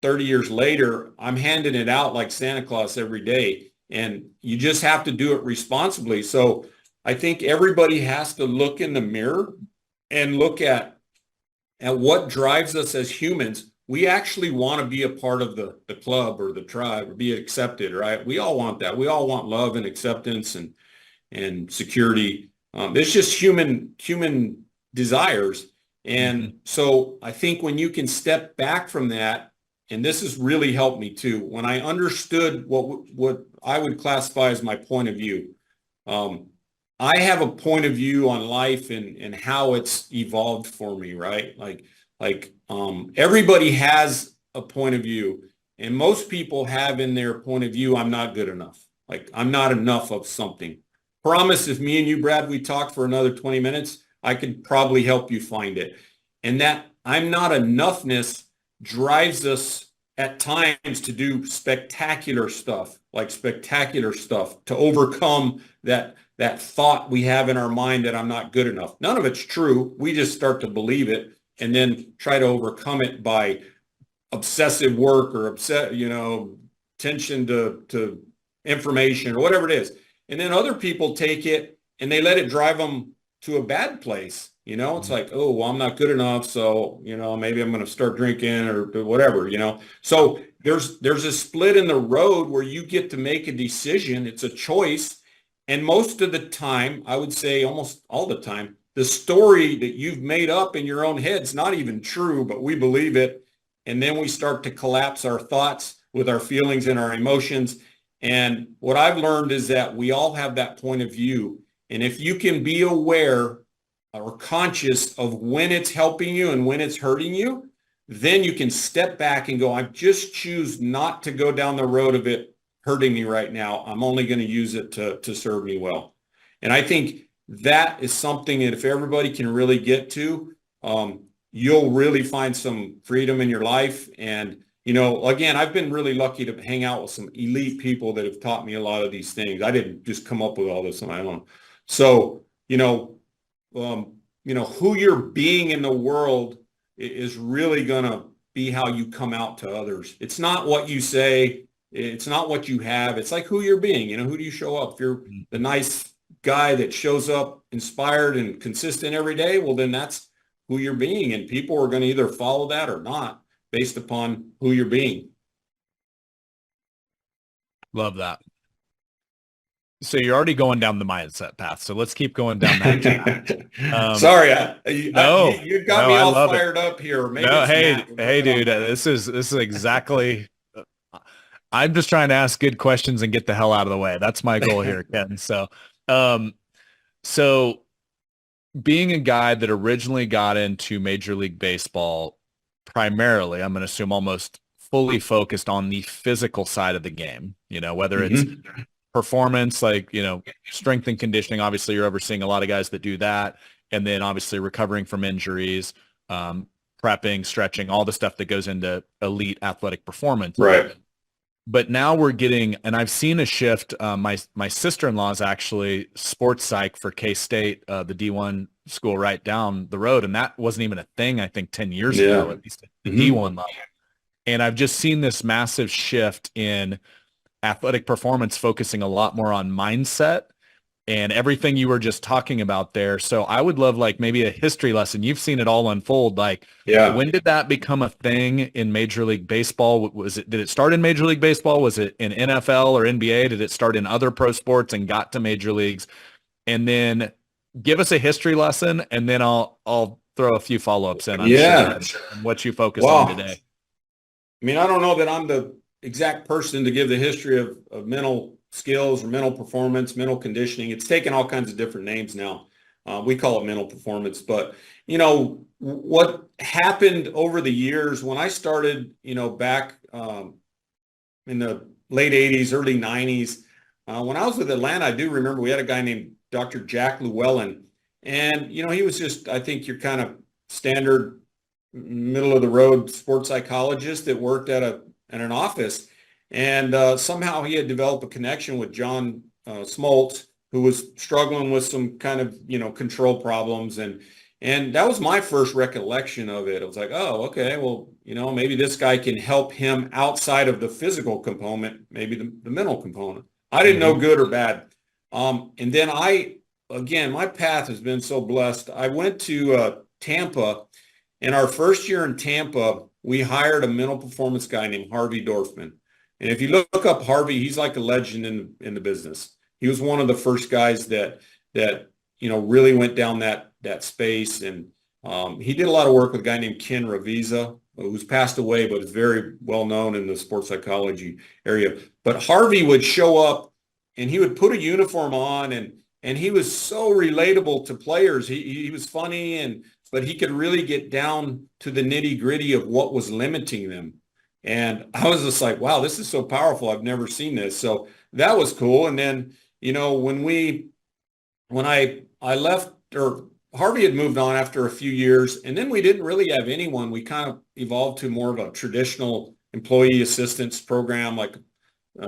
30 years later, I'm handing it out like Santa Claus every day. And you just have to do it responsibly. So I think everybody has to look in the mirror and look at what drives us as humans. We actually want to be a part of the club or the tribe or be accepted, right? We all want that. We all want love and acceptance and security. It's just human desires. And so I think when you can step back from that, and this has really helped me too, when I understood what I would classify as my point of view. I have a point of view on life and how it's evolved for me, right? Like everybody has a point of view, and most people have in their point of view, I'm not good enough. Like I'm not enough of something. Promise if me and you, Brad, we talk for another 20 minutes, I could probably help you find it. And that I'm not enoughness drives us at times to do spectacular stuff to overcome that thought we have in our mind that I'm not good enough. None of it's true. We just start to believe it and then try to overcome it by obsessive work or attention to information or whatever it is. And then other people take it and they let it drive them to a bad place. It's like, oh, well, I'm not good enough. So, maybe I'm going to start drinking or whatever, So there's a split in the road where you get to make a decision. It's a choice. And most of the time, I would say almost all the time, the story that you've made up in your own head's not even true, but we believe it. And then we start to collapse our thoughts with our feelings and our emotions. And what I've learned is that we all have that point of view. And if you can be aware or conscious of when it's helping you and when it's hurting you, then you can step back and go, I just choose not to go down the road of it hurting me right now. I'm only going to use it to serve me well. And I think that is something that if everybody can really get to, you'll really find some freedom in your life. And, again, I've been really lucky to hang out with some elite people that have taught me a lot of these things. I didn't just come up with all this on my own. So, who you're being in the world is really going to be how you come out to others. It's not what you say. It's not what you have. It's like who you're being. Who do you show up? If you're the nice guy that shows up inspired and consistent every day, well, then that's who you're being. And people are going to either follow that or not based upon who you're being. Love that. So you're already going down the mindset path. So let's keep going down that path. Sorry, you got me all fired up here. Maybe hey, dude, this is exactly. I'm just trying to ask good questions and get the hell out of the way. That's my goal here, Ken. So being a guy that originally got into Major League Baseball, primarily, I'm going to assume almost fully focused on the physical side of the game. Whether it's performance, like, strength and conditioning. Obviously, you're overseeing a lot of guys that do that. And then obviously recovering from injuries, prepping, stretching, all the stuff that goes into elite athletic performance. Right. But now we're getting, and I've seen a shift. My sister-in-law is actually sports psych for K-State, the D1 school right down the road. And that wasn't even a thing, I think, 10 years ago, at least at the D1 level. And I've just seen this massive shift in athletic performance focusing a lot more on mindset and everything you were just talking about there. So I would love like maybe a history lesson. You've seen it all unfold. Like, Yeah. when did that become a thing in Major League Baseball? Did it start in Major League Baseball? Was it in NFL or NBA? Did it start in other pro sports and got to major leagues? And then give us a history lesson, and then I'll throw a few follow-ups in, I'm sure, Yeah. and what you focus on Wow. today. I mean, I don't know that I'm the exact person to give the history of mental skills or mental performance, mental conditioning. It's taken all kinds of different names now. We call it mental performance. But, what happened over the years when I started, back in the late 80s, early 90s, when I was with Atlanta, I do remember we had a guy named Dr. Jack Llewellyn. And, he was just, I think, your kind of standard middle of the road sports psychologist that worked at an office, and somehow he had developed a connection with John Smoltz, who was struggling with some kind of control problems, and that was my first recollection of it. I was like, oh, okay, well, maybe this guy can help him outside of the physical component, maybe the mental component. I didn't know good or bad, and then again, my path has been so blessed. I went to Tampa. In our first year in Tampa, we hired a mental performance guy named Harvey Dorfman. And if you look up Harvey, he's like a legend in the business. He was one of the first guys that really went down that space. And he did a lot of work with a guy named Ken Ravizza, who's passed away, but is very well known in the sports psychology area. But Harvey would show up and he would put a uniform on, and he was so relatable to players. He was funny, but he could really get down to the nitty gritty of what was limiting them. And I was just like, wow, this is so powerful. I've never seen this. So that was cool. And then, when I left, or Harvey had moved on after a few years, and then we didn't really have anyone. We kind of evolved to more of a traditional employee assistance program, like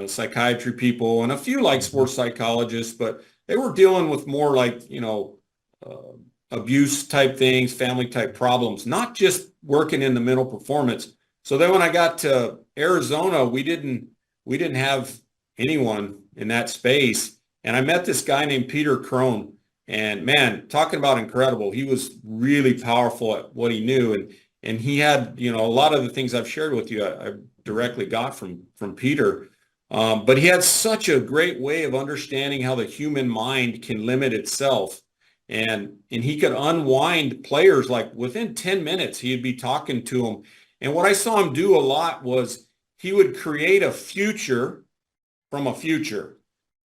psychiatry people and a few like sports psychologists, but they were dealing with more like, abuse type things, family type problems, not just working in the mental performance. So then when I got to Arizona, we didn't have anyone in that space. And I met this guy named Peter Crone, and man, talking about incredible. He was really powerful at what he knew. And he had, a lot of the things I've shared with you, I directly got from Peter. But he had such a great way of understanding how the human mind can limit itself. And he could unwind players like within 10 minutes, he'd be talking to them. And what I saw him do a lot was he would create a future from a future.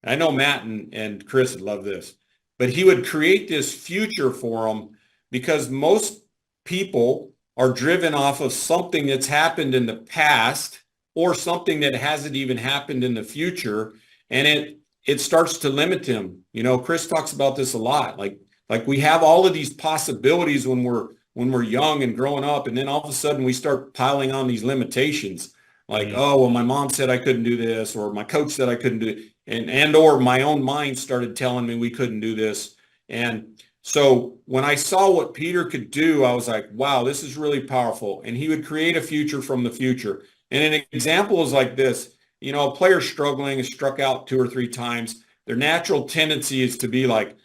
I know Matt and Chris would love this, but he would create this future for them because most people are driven off of something that's happened in the past or something that hasn't even happened in the future. And it starts to limit them. Chris talks about this a lot. Like we have all of these possibilities when we're young and growing up, and then all of a sudden we start piling on these limitations. Like, oh, well, my mom said I couldn't do this, or my coach said I couldn't do it, and or my own mind started telling me we couldn't do this. And so when I saw what Peter could do, I was like, wow, this is really powerful. And he would create a future from the future. And an example is like this. A player struggling has struck out 2 or 3 times. Their natural tendency is to be like,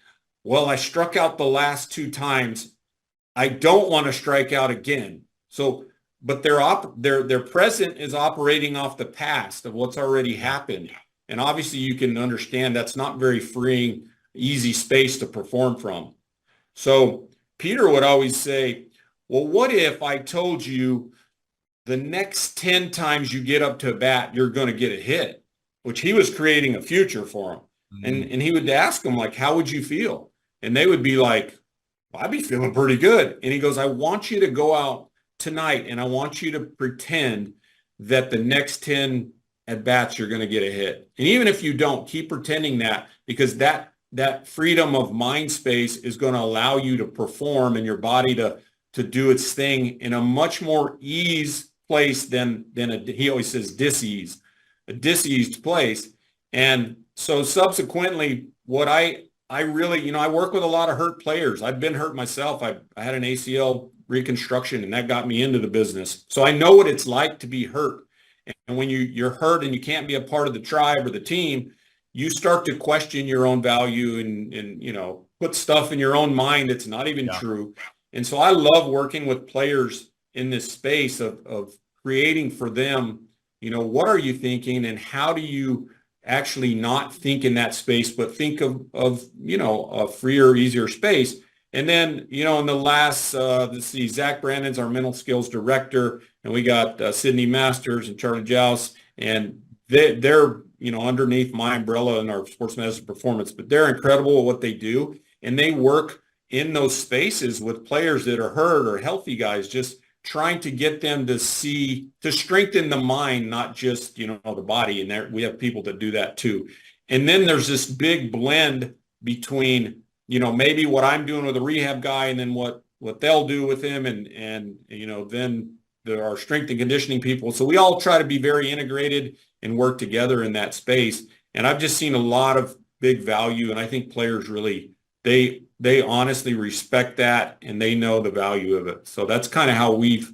well, I struck out the last 2 times. I don't want to strike out again. So, but their present is operating off the past of what's already happened. And obviously you can understand that's not very freeing, easy space to perform from. So Peter would always say, well, what if I told you the next 10 times you get up to a bat, you're going to get a hit, which he was creating a future for them. And he would ask them, like, how would you feel? And they would be like, well, I'd be feeling pretty good. And he goes, I want you to go out tonight and I want you to pretend that the next 10 at bats, you're going to get a hit. And even if you don't, keep pretending that, because that freedom of mind space is going to allow you to perform and your body to do its thing in a much more ease place than he always says dis-ease, a diseased place. And so subsequently, what I really, I work with a lot of hurt players. I've been hurt myself. I had an ACL reconstruction, and that got me into the business. So I know what it's like to be hurt. And when you're hurt and you can't be a part of the tribe or the team, you start to question your own value and put stuff in your own mind that's not even true. And so I love working with players in this space of creating for them, what are you thinking and how do you actually not think in that space, but think of a freer, easier space. And then, in the last, let's see, Zach Brandon's our mental skills director, and we got Sydney Masters and Charlie Joust, and they're underneath my umbrella in our sports medicine performance, but they're incredible at what they do. And they work in those spaces with players that are hurt or healthy guys, just trying to get them to strengthen the mind, not just, the body. And there, we have people that do that too. And then there's this big blend between, maybe what I'm doing with a rehab guy and then what they'll do with him. And then there are strength and conditioning people. So we all try to be very integrated and work together in that space. And I've just seen a lot of big value. And I think players really, they honestly respect that and they know the value of it. So that's kind of how we've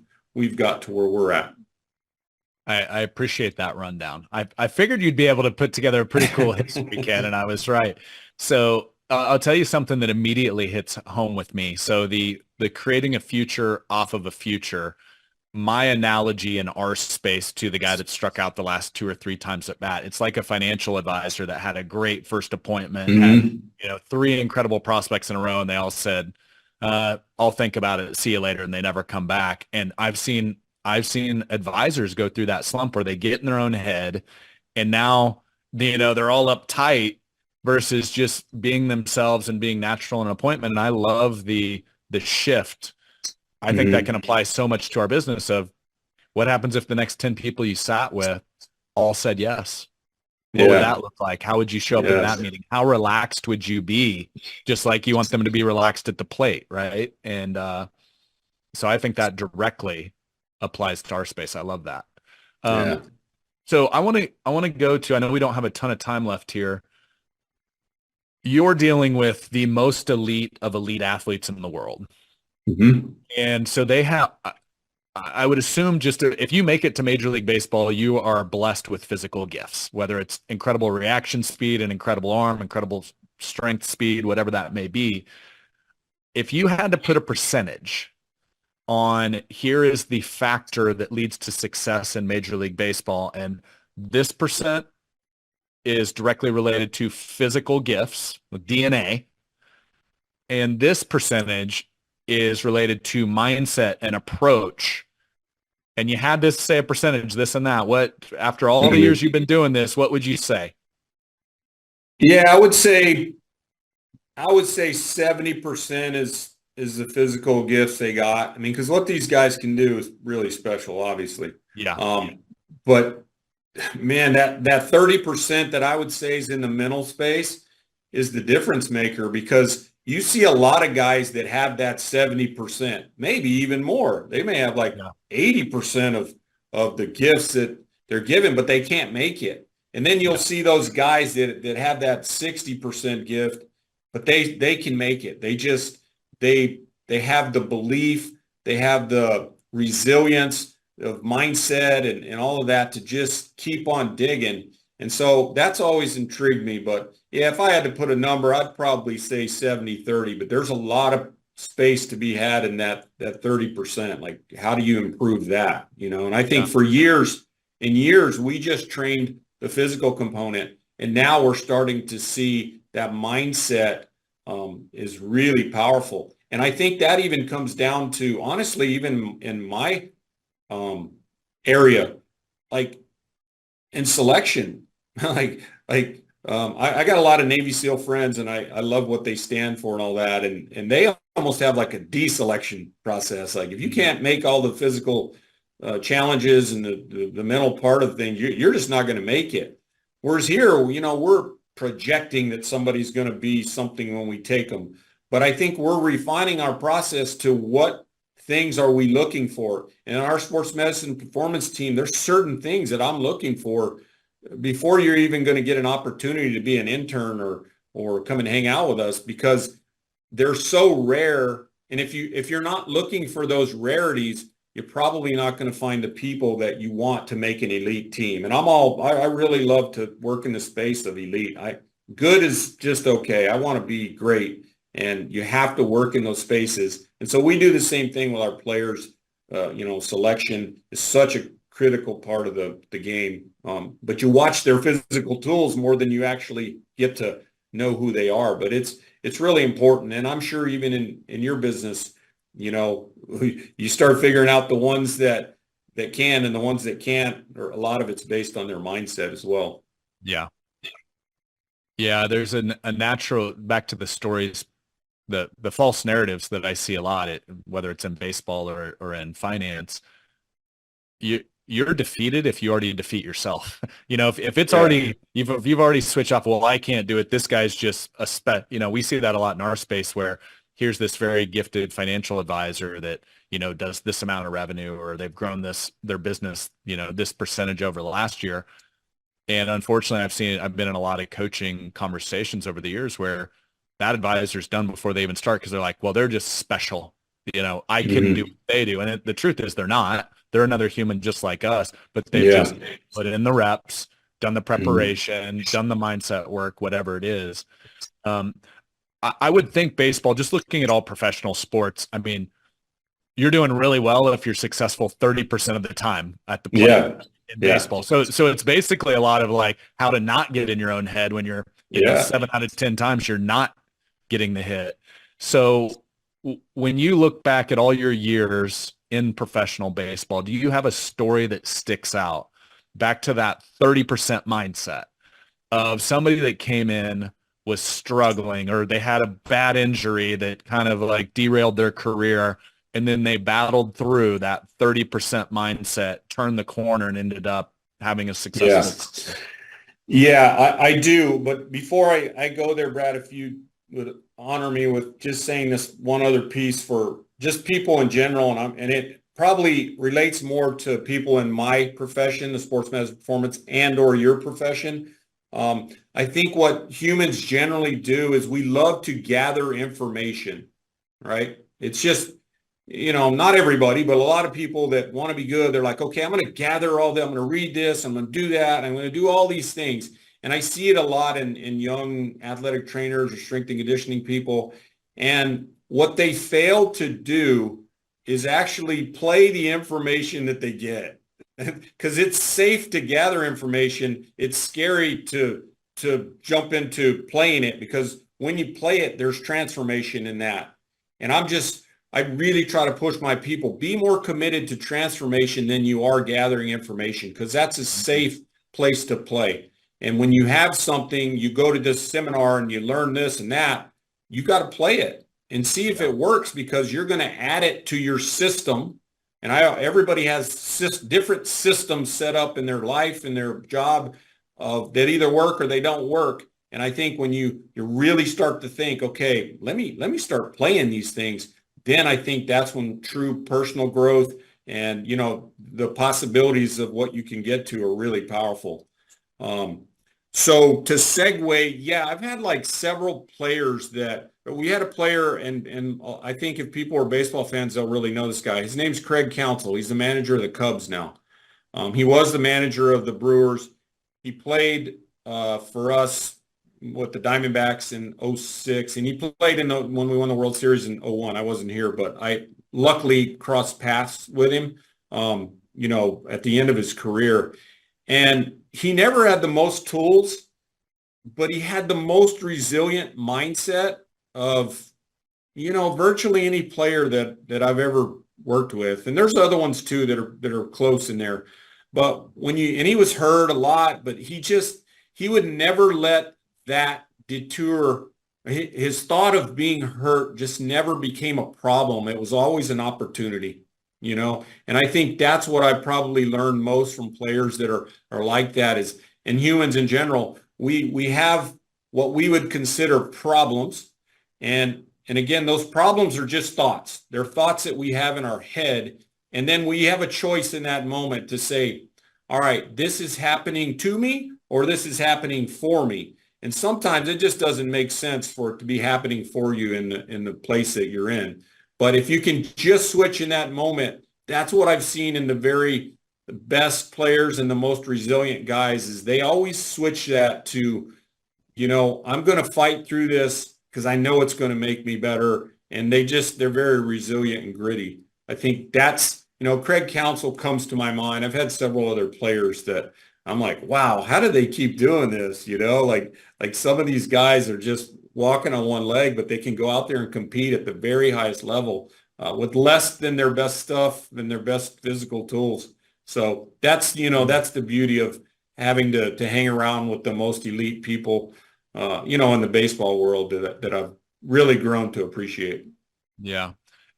got to where we're at. I appreciate that rundown. I figured you'd be able to put together a pretty cool history, Ken, and I was right. So I'll tell you something that immediately hits home with me. So the creating a future off of a future, my analogy in our space to the guy that struck out the last 2 or 3 times at bat, it's like a financial advisor that had a great first appointment, had 3 incredible prospects in a row, and they all said, I'll think about it, see you later, and they never come back. And I've seen advisors go through that slump where they get in their own head, and now they're all uptight versus just being themselves and being natural in an appointment. And I love the shift. I think that can apply so much to our business of what happens if the next 10 people you sat with all said yes. What would that look like? How would you show up in that meeting? How relaxed would you be? Just like you want them to be relaxed at the plate, right? And so I think that directly applies to our space. I love that. So I want to go to, I know we don't have a ton of time left here. You're dealing with the most elite of elite athletes in the world. And so they have, I would assume if you make it to Major League Baseball, you are blessed with physical gifts, whether it's incredible reaction speed, an incredible arm, incredible strength, speed, whatever that may be. If you had to put a percentage on here is the factor that leads to success in Major League Baseball, and this percent is directly related to physical gifts, DNA, and this percentage is related to mindset and approach, and you had this, say a percentage, this and that, what, after all the years you've been doing this, what would you say? Yeah, I would say 70% is the physical gifts they got. I mean, because what these guys can do is really special, obviously. Yeah. But man, that 30% that I would say is in the mental space is the difference maker, because you see a lot of guys that have that 70%, maybe even more. They may have 80% of the gifts that they're given, but they can't make it. And then you'll see those guys that have that 60% gift, but they can make it. They have the belief, they have the resilience of mindset and all of that to just keep on digging. And so that's always intrigued me. But yeah, if I had to put a number, I'd probably say 70-30, but there's a lot of space to be had in that 30%. Like, how do you improve that? And I think for years and years, we just trained the physical component, and now we're starting to see that mindset is really powerful. And I think that even comes down to, honestly, even in my area, like in selection, I got a lot of Navy SEAL friends, and I love what they stand for and all that. And they almost have like a deselection process. Like, if you can't make all the physical challenges and the mental part of things, you're just not going to make it. Whereas here, we're projecting that somebody's going to be something when we take them. But I think we're refining our process to what things are we looking for. And in our sports medicine performance team, there's certain things that I'm looking for before you're even going to get an opportunity to be an intern or come and hang out with us, because they're so rare And if you're not looking for those rarities, you're probably not going to find the people that you want to make an elite team. And I really love to work in the space of elite. Good is just okay. I want to be great, and you have to work in those spaces. And so we do the same thing with our players. Selection is such a critical part of the game. But you watch their physical tools more than you actually get to know who they are. But it's really important. And I'm sure even in your business, you start figuring out the ones that can and the ones that can't, or a lot of it's based on their mindset as well. Yeah. Yeah. There's a natural, back to the stories, the false narratives that I see a lot, whether it's in baseball or in finance. You're defeated if you already defeat yourself. If it's already, you've already switched off, well, I can't do it. This guy's just we see that a lot in our space, where here's this very gifted financial advisor that, does this amount of revenue, or they've grown their business, this percentage over the last year. And unfortunately, I've been in a lot of coaching conversations over the years where that advisor's done before they even start, because they're like, well, they're just special. I can do what they do. And the truth is they're not. They're another human just like us, but they've just put in the reps, done the preparation, done the mindset work, whatever it is. I would think baseball, just looking at all professional sports, I mean, you're doing really well if you're successful 30% of the time at the plate in baseball. So it's basically a lot of like how to not get in your own head when you're 7 out of 10 times you're not getting the hit. So when you look back at all your years in professional baseball, do you have a story that sticks out back to that 30% mindset of somebody that came in, was struggling, or they had a bad injury that kind of like derailed their career, and then they battled through that 30% mindset, turned the corner, and ended up having a successful career? Yeah, I do. But before I go there, Brad, if you would honor me with just saying this one other piece for just people in general, and it probably relates more to people in my profession, the sports medicine performance, and or your profession. I think what humans generally do is we love to gather information, right? It's just, not everybody, but a lot of people that want to be good, they're like, okay, I'm going to gather all that. I'm going to read this. I'm going to do that. I'm going to do all these things. And I see it a lot in young athletic trainers or strength and conditioning people. And what they fail to do is actually play the information that they get. Because it's safe to gather information. It's scary to jump into playing it, because when you play it, there's transformation in that. And I really try to push my people, be more committed to transformation than you are gathering information, because that's a safe place to play. And when you have something, you go to this seminar and you learn this and that, you got to play it and see if it works, because you're going to add it to your system. And everybody has different systems set up in their life and their job that either work or they don't work. And I think when you really start to think, okay, let me start playing these things, then I think that's when true personal growth and, the possibilities of what you can get to are really powerful. So to segue, I've had like several players we had a player, and I think if people are baseball fans, they'll really know this guy. His name's Craig Counsell. He's the manager of the Cubs now. He was the manager of the Brewers. He played for us with the Diamondbacks in 06, and he played when we won the World Series in 01. I wasn't here, but I luckily crossed paths with him, at the end of his career. And he never had the most tools, but he had the most resilient mindset of, virtually any player that I've ever worked with. And there's other ones too that are close in there. But and he was hurt a lot, but he would never let that deter. His thought of being hurt just never became a problem. It was always an opportunity, and I think that's what I probably learned most from players that are like that is, and humans in general, we have what we would consider problems. And again, those problems are just thoughts. They're thoughts that we have in our head. And then we have a choice in that moment to say, all right, this is happening to me, or this is happening for me. And sometimes it just doesn't make sense for it to be happening for you in the place that you're in. But if you can just switch in that moment, that's what I've seen in the best players and the most resilient guys is they always switch that to, I'm going to fight through this because I know it's going to make me better. And they're very resilient and gritty. I think that's, Craig Counsell comes to my mind. I've had several other players that I'm like, wow, how do they keep doing this? Like some of these guys are just walking on one leg, but they can go out there and compete at the very highest level with less than their best stuff, than their best physical tools. So that's the beauty of having to hang around with the most elite people, in the baseball world that I've really grown to appreciate. Yeah.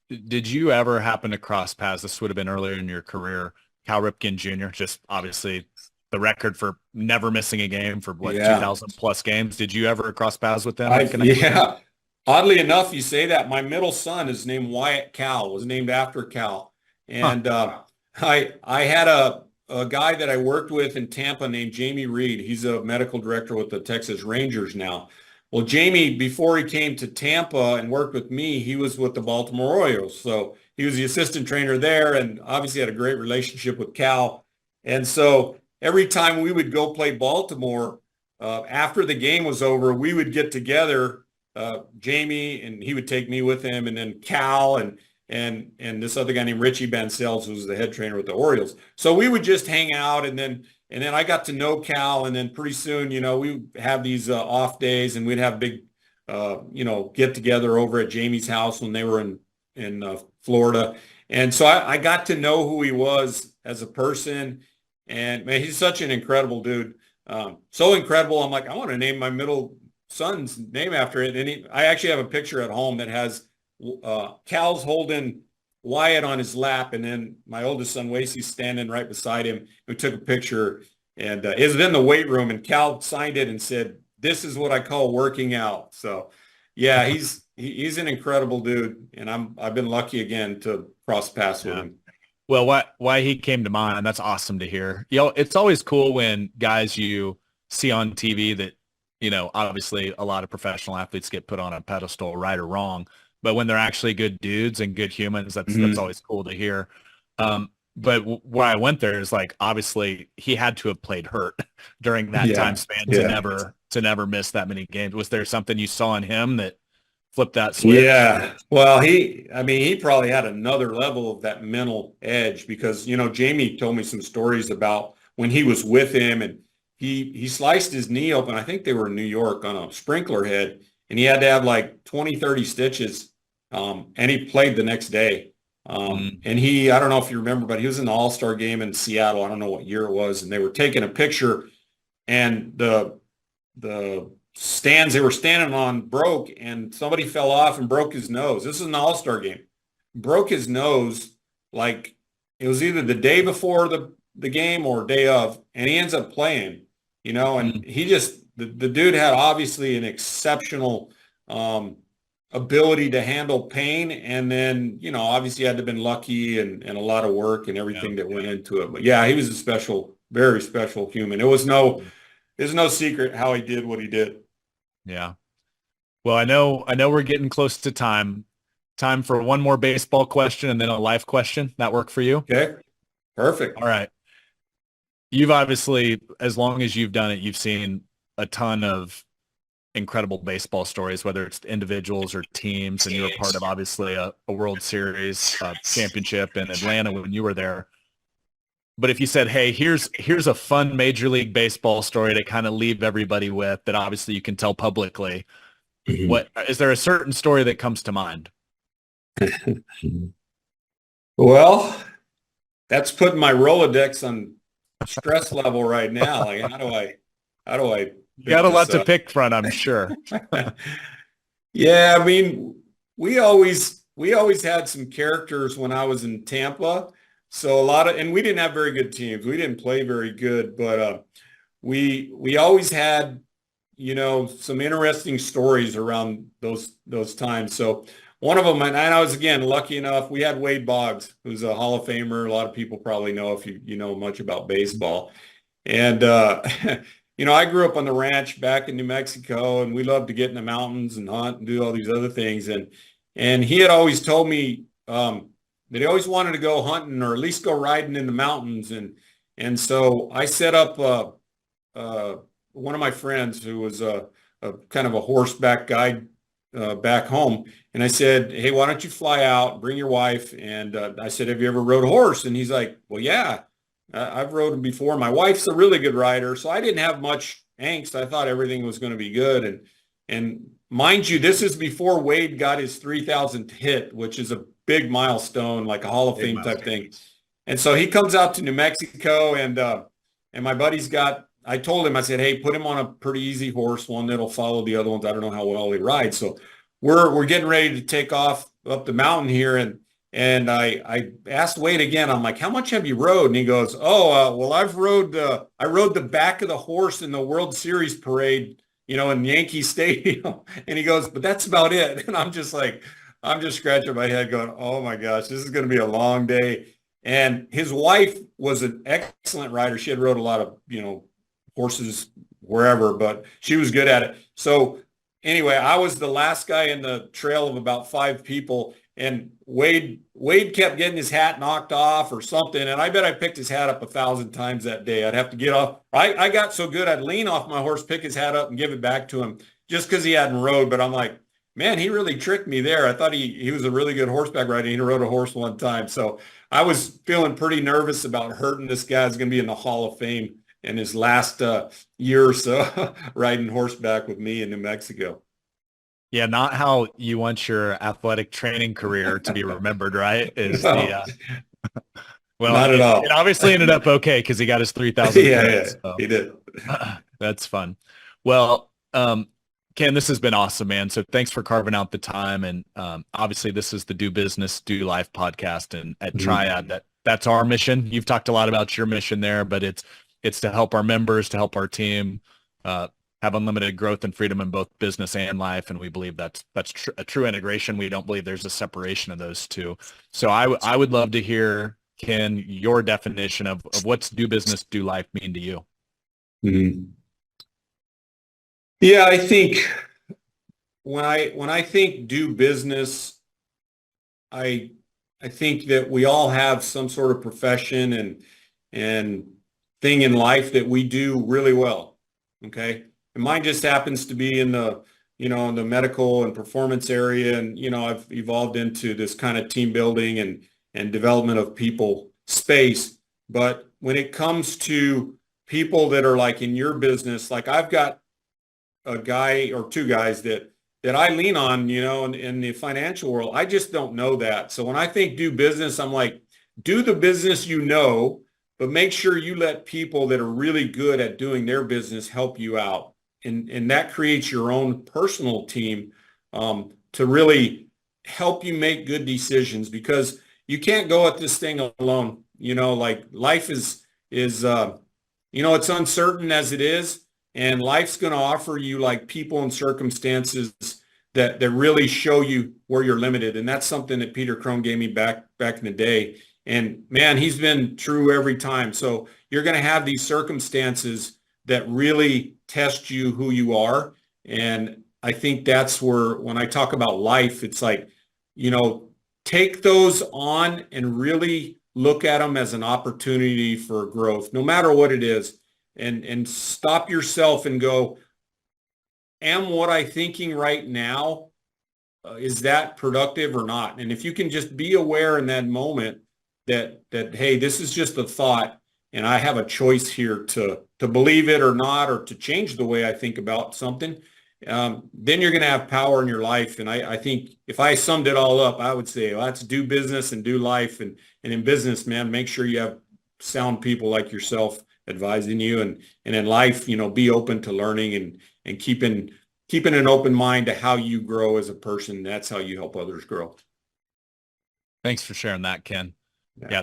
Did you ever happen to cross paths? This would have been earlier in your career. Cal Ripken Jr., just obviously the record for never missing a game for Yeah. 2,000 plus games. Did you ever cross paths with them? Yeah. Oddly enough, you say that. My middle son is named Wyatt Cal, was named after Cal. And I had a guy that I worked with in Tampa named Jamie Reed. He's a medical director with the Texas Rangers now. Well, Jamie, before he came to Tampa and worked with me, he was with the Baltimore Orioles. So he was the assistant trainer there and obviously had a great relationship with Cal. And so every time we would go play Baltimore, after the game was over, we would get together, Jamie, and he would take me with him, and then Cal and this other guy named Richie Bancels, who was the head trainer with the Orioles. So we would just hang out, and then I got to know Cal, and then pretty soon, we have these off days, and we'd have big, get together over at Jamie's house when they were in Florida. And so I got to know who he was as a person, and man, he's such an incredible dude. So incredible. I'm like, I want to name my middle son's name after it. And I actually have a picture at home that has Cal's holding Wyatt on his lap, and then my oldest son Wasey's standing right beside him. We took a picture, and it was in the weight room, and Cal signed it and said, "This is what I call working out." So, yeah, he's an incredible dude, and I've been lucky again to cross paths with him. Well, why he came to mind, that's awesome to hear. It's always cool when guys you see on TV that, obviously a lot of professional athletes get put on a pedestal, right or wrong. But when they're actually good dudes and good humans, that's always cool to hear. But why I went there is like, obviously he had to have played hurt during that time span to never miss that many games. Was there something you saw in him that flipped that switch? Yeah. Well, he probably had another level of that mental edge because, Jamie told me some stories about when he was with him and he sliced his knee open. I think they were in New York on a sprinkler head, and he had to have like 20, 30 stitches. And he played the next day. And I don't know if you remember, but he was in the All-Star game in Seattle. I don't know what year it was. And they were taking a picture, and the stands they were standing on broke, and somebody fell off and broke his nose. This is an All-Star game. Broke his nose, like it was either the day before the game or day of, and he ends up playing, and he just, the dude had obviously an exceptional ability to handle pain, and then obviously had to have been lucky and a lot of work and everything that went into it. But yeah, he was a special, very special human. There's no secret how he did what he did. Yeah. Well, I know we're getting close to time for one more baseball question and then a life question. That work for you? Okay, perfect. All right. You've obviously, as long as you've done it, you've seen a ton of incredible baseball stories, whether it's individuals or teams, and you were part of obviously a World Series championship in Atlanta when you were there. But if you said, hey, here's a fun Major League Baseball story to kind of leave everybody with that obviously you can tell publicly, what is there a certain story that comes to mind? Well, that's putting my Rolodex on stress level right now. Like, how do I You got a lot to pick from, I'm sure. Yeah, I mean, we always had some characters when I was in Tampa. So and we didn't have very good teams. We didn't play very good, but we always had, some interesting stories around those times. So one of them, and I was, again, lucky enough, we had Wade Boggs, who's a Hall of Famer. A lot of people probably know if you know much about baseball. And, I grew up on the ranch back in New Mexico, and we loved to get in the mountains and hunt and do all these other things. And And he had always told me that he always wanted to go hunting or at least go riding in the mountains. And so I set up one of my friends who was a kind of a horseback guide back home. And I said, hey, why don't you fly out, bring your wife? And I said, have you ever rode a horse? And he's like, well, yeah, I've rode them before. My wife's a really good rider. So I didn't have much angst. I thought everything was going to be good. And mind you, this is before Wade got his 3,000th hit, which is a big milestone, like a Hall of Fame type thing. And so he comes out to New Mexico, and my buddy's I told him, I said, hey, put him on a pretty easy horse, one that'll follow the other ones. I don't know how well he rides. So we're getting ready to take off up the mountain here, and I asked Wade again. I'm like, how much have you rode? And he goes, well, I rode the back of the horse in the World Series parade, in Yankee Stadium. And he goes, but that's about it. And I'm just scratching my head going, oh my gosh, this is going to be a long day. And his wife was an excellent rider. She had rode a lot of, horses wherever, but she was good at it. So anyway, I was the last guy in the trail of about 5 people, and Wade kept getting his hat knocked off or something. And I bet I picked his hat up 1,000 times that day. I'd have to get off. I got so good, I'd lean off my horse, pick his hat up and give it back to him just because he hadn't rode. But I'm like, man, he really tricked me there. I thought he was a really good horseback rider. He rode a horse one time. So I was feeling pretty nervous about hurting this guy who's going to be in the Hall of Fame in his last year or so riding horseback with me in New Mexico. Yeah, not how you want your athletic training career to be remembered, right? No. Well, not at all. It obviously ended up okay because he got his 3,000. Yeah, so. He did. That's fun. Well, Ken, this has been awesome, man. So thanks for carving out the time. And obviously, this is the Do Business, Do Life podcast, and at Triad, that's our mission. You've talked a lot about your mission there, but it's to help our members, to help our team have unlimited growth and freedom in both business and life. And we believe that's a true integration. We don't believe there's a separation of those two. So I would love to hear, Ken, your definition of what's do business, do life mean to you. Mm-hmm. Yeah, I think when I think do business, I think that we all have some sort of profession and thing in life that we do really well. Okay. And mine just happens to be in the, in the medical and performance area. And, I've evolved into this kind of team building and development of people space. But when it comes to people that are like in your business, like I've got a guy or 2 guys that I lean on, in the financial world. I just don't know that. So when I think do business, I'm like, do the business, but make sure you let people that are really good at doing their business help you out. And that creates your own personal team to really help you make good decisions, because you can't go at this thing alone. Like life is it's uncertain as it is, and life's going to offer you like people and circumstances that really show you where you're limited. And that's something that Peter Crone gave me back in the day. And man, he's been true every time. So you're going to have these circumstances that really test you who you are. And I think that's where, when I talk about life, it's like, take those on and really look at them as an opportunity for growth, no matter what it is, and stop yourself and go, am what I'm thinking right now, is that productive or not? And if you can just be aware in that moment that hey, this is just a thought, and I have a choice here to believe it or not, or to change the way I think about something, then you're going to have power in your life. And I think if I summed it all up, I would say, well, let's do business and do life. And in business, man, make sure you have sound people like yourself advising you, and in life, be open to learning and keeping an open mind to how you grow as a person. That's how you help others grow. Thanks for sharing that, Ken. Yeah.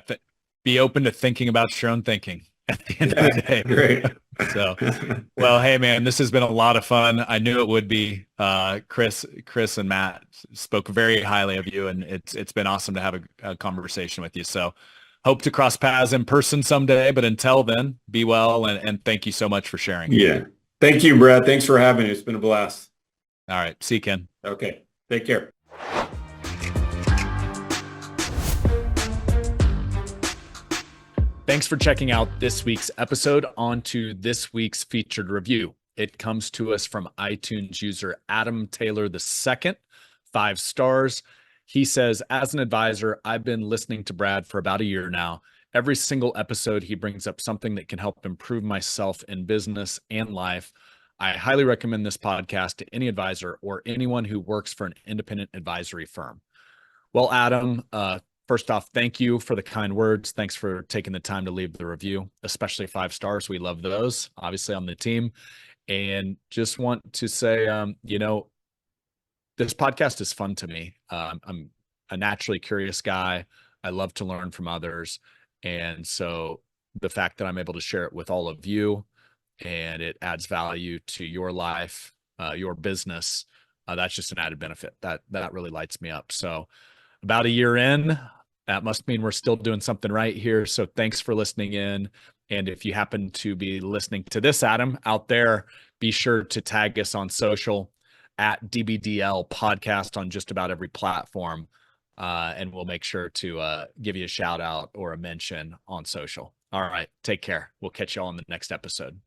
Be open to thinking about your own thinking at the end of the day. Great. So, well, hey man, this has been a lot of fun. I knew it would be. Chris and Matt spoke very highly of you, and it's been awesome to have a conversation with you. So hope to cross paths in person someday, but until then, be well, and thank you so much for sharing. Yeah. Thank you, Brad. Thanks for having me. It's been a blast. All right. See you, Ken. Okay. Take care. Thanks for checking out this week's episode. On to this week's featured review. It comes to us from iTunes user Adam Taylor II, 5 stars. He says, as an advisor, I've been listening to Brad for about a year now. Every single episode, he brings up something that can help improve myself in business and life. I highly recommend this podcast to any advisor or anyone who works for an independent advisory firm. Well, Adam, first off, thank you for the kind words. Thanks for taking the time to leave the review, especially 5 stars. We love those, obviously, on the team. And just want to say, this podcast is fun to me. I'm a naturally curious guy. I love to learn from others. And so the fact that I'm able to share it with all of you and it adds value to your life, your business, that's just an added benefit. That really lights me up. So about a year in, that must mean we're still doing something right here. So thanks for listening in. And if you happen to be listening to this, Adam, out there, be sure to tag us on social at DBDL podcast on just about every platform. And we'll make sure to give you a shout out or a mention on social. All right. Take care. We'll catch you all in the next episode.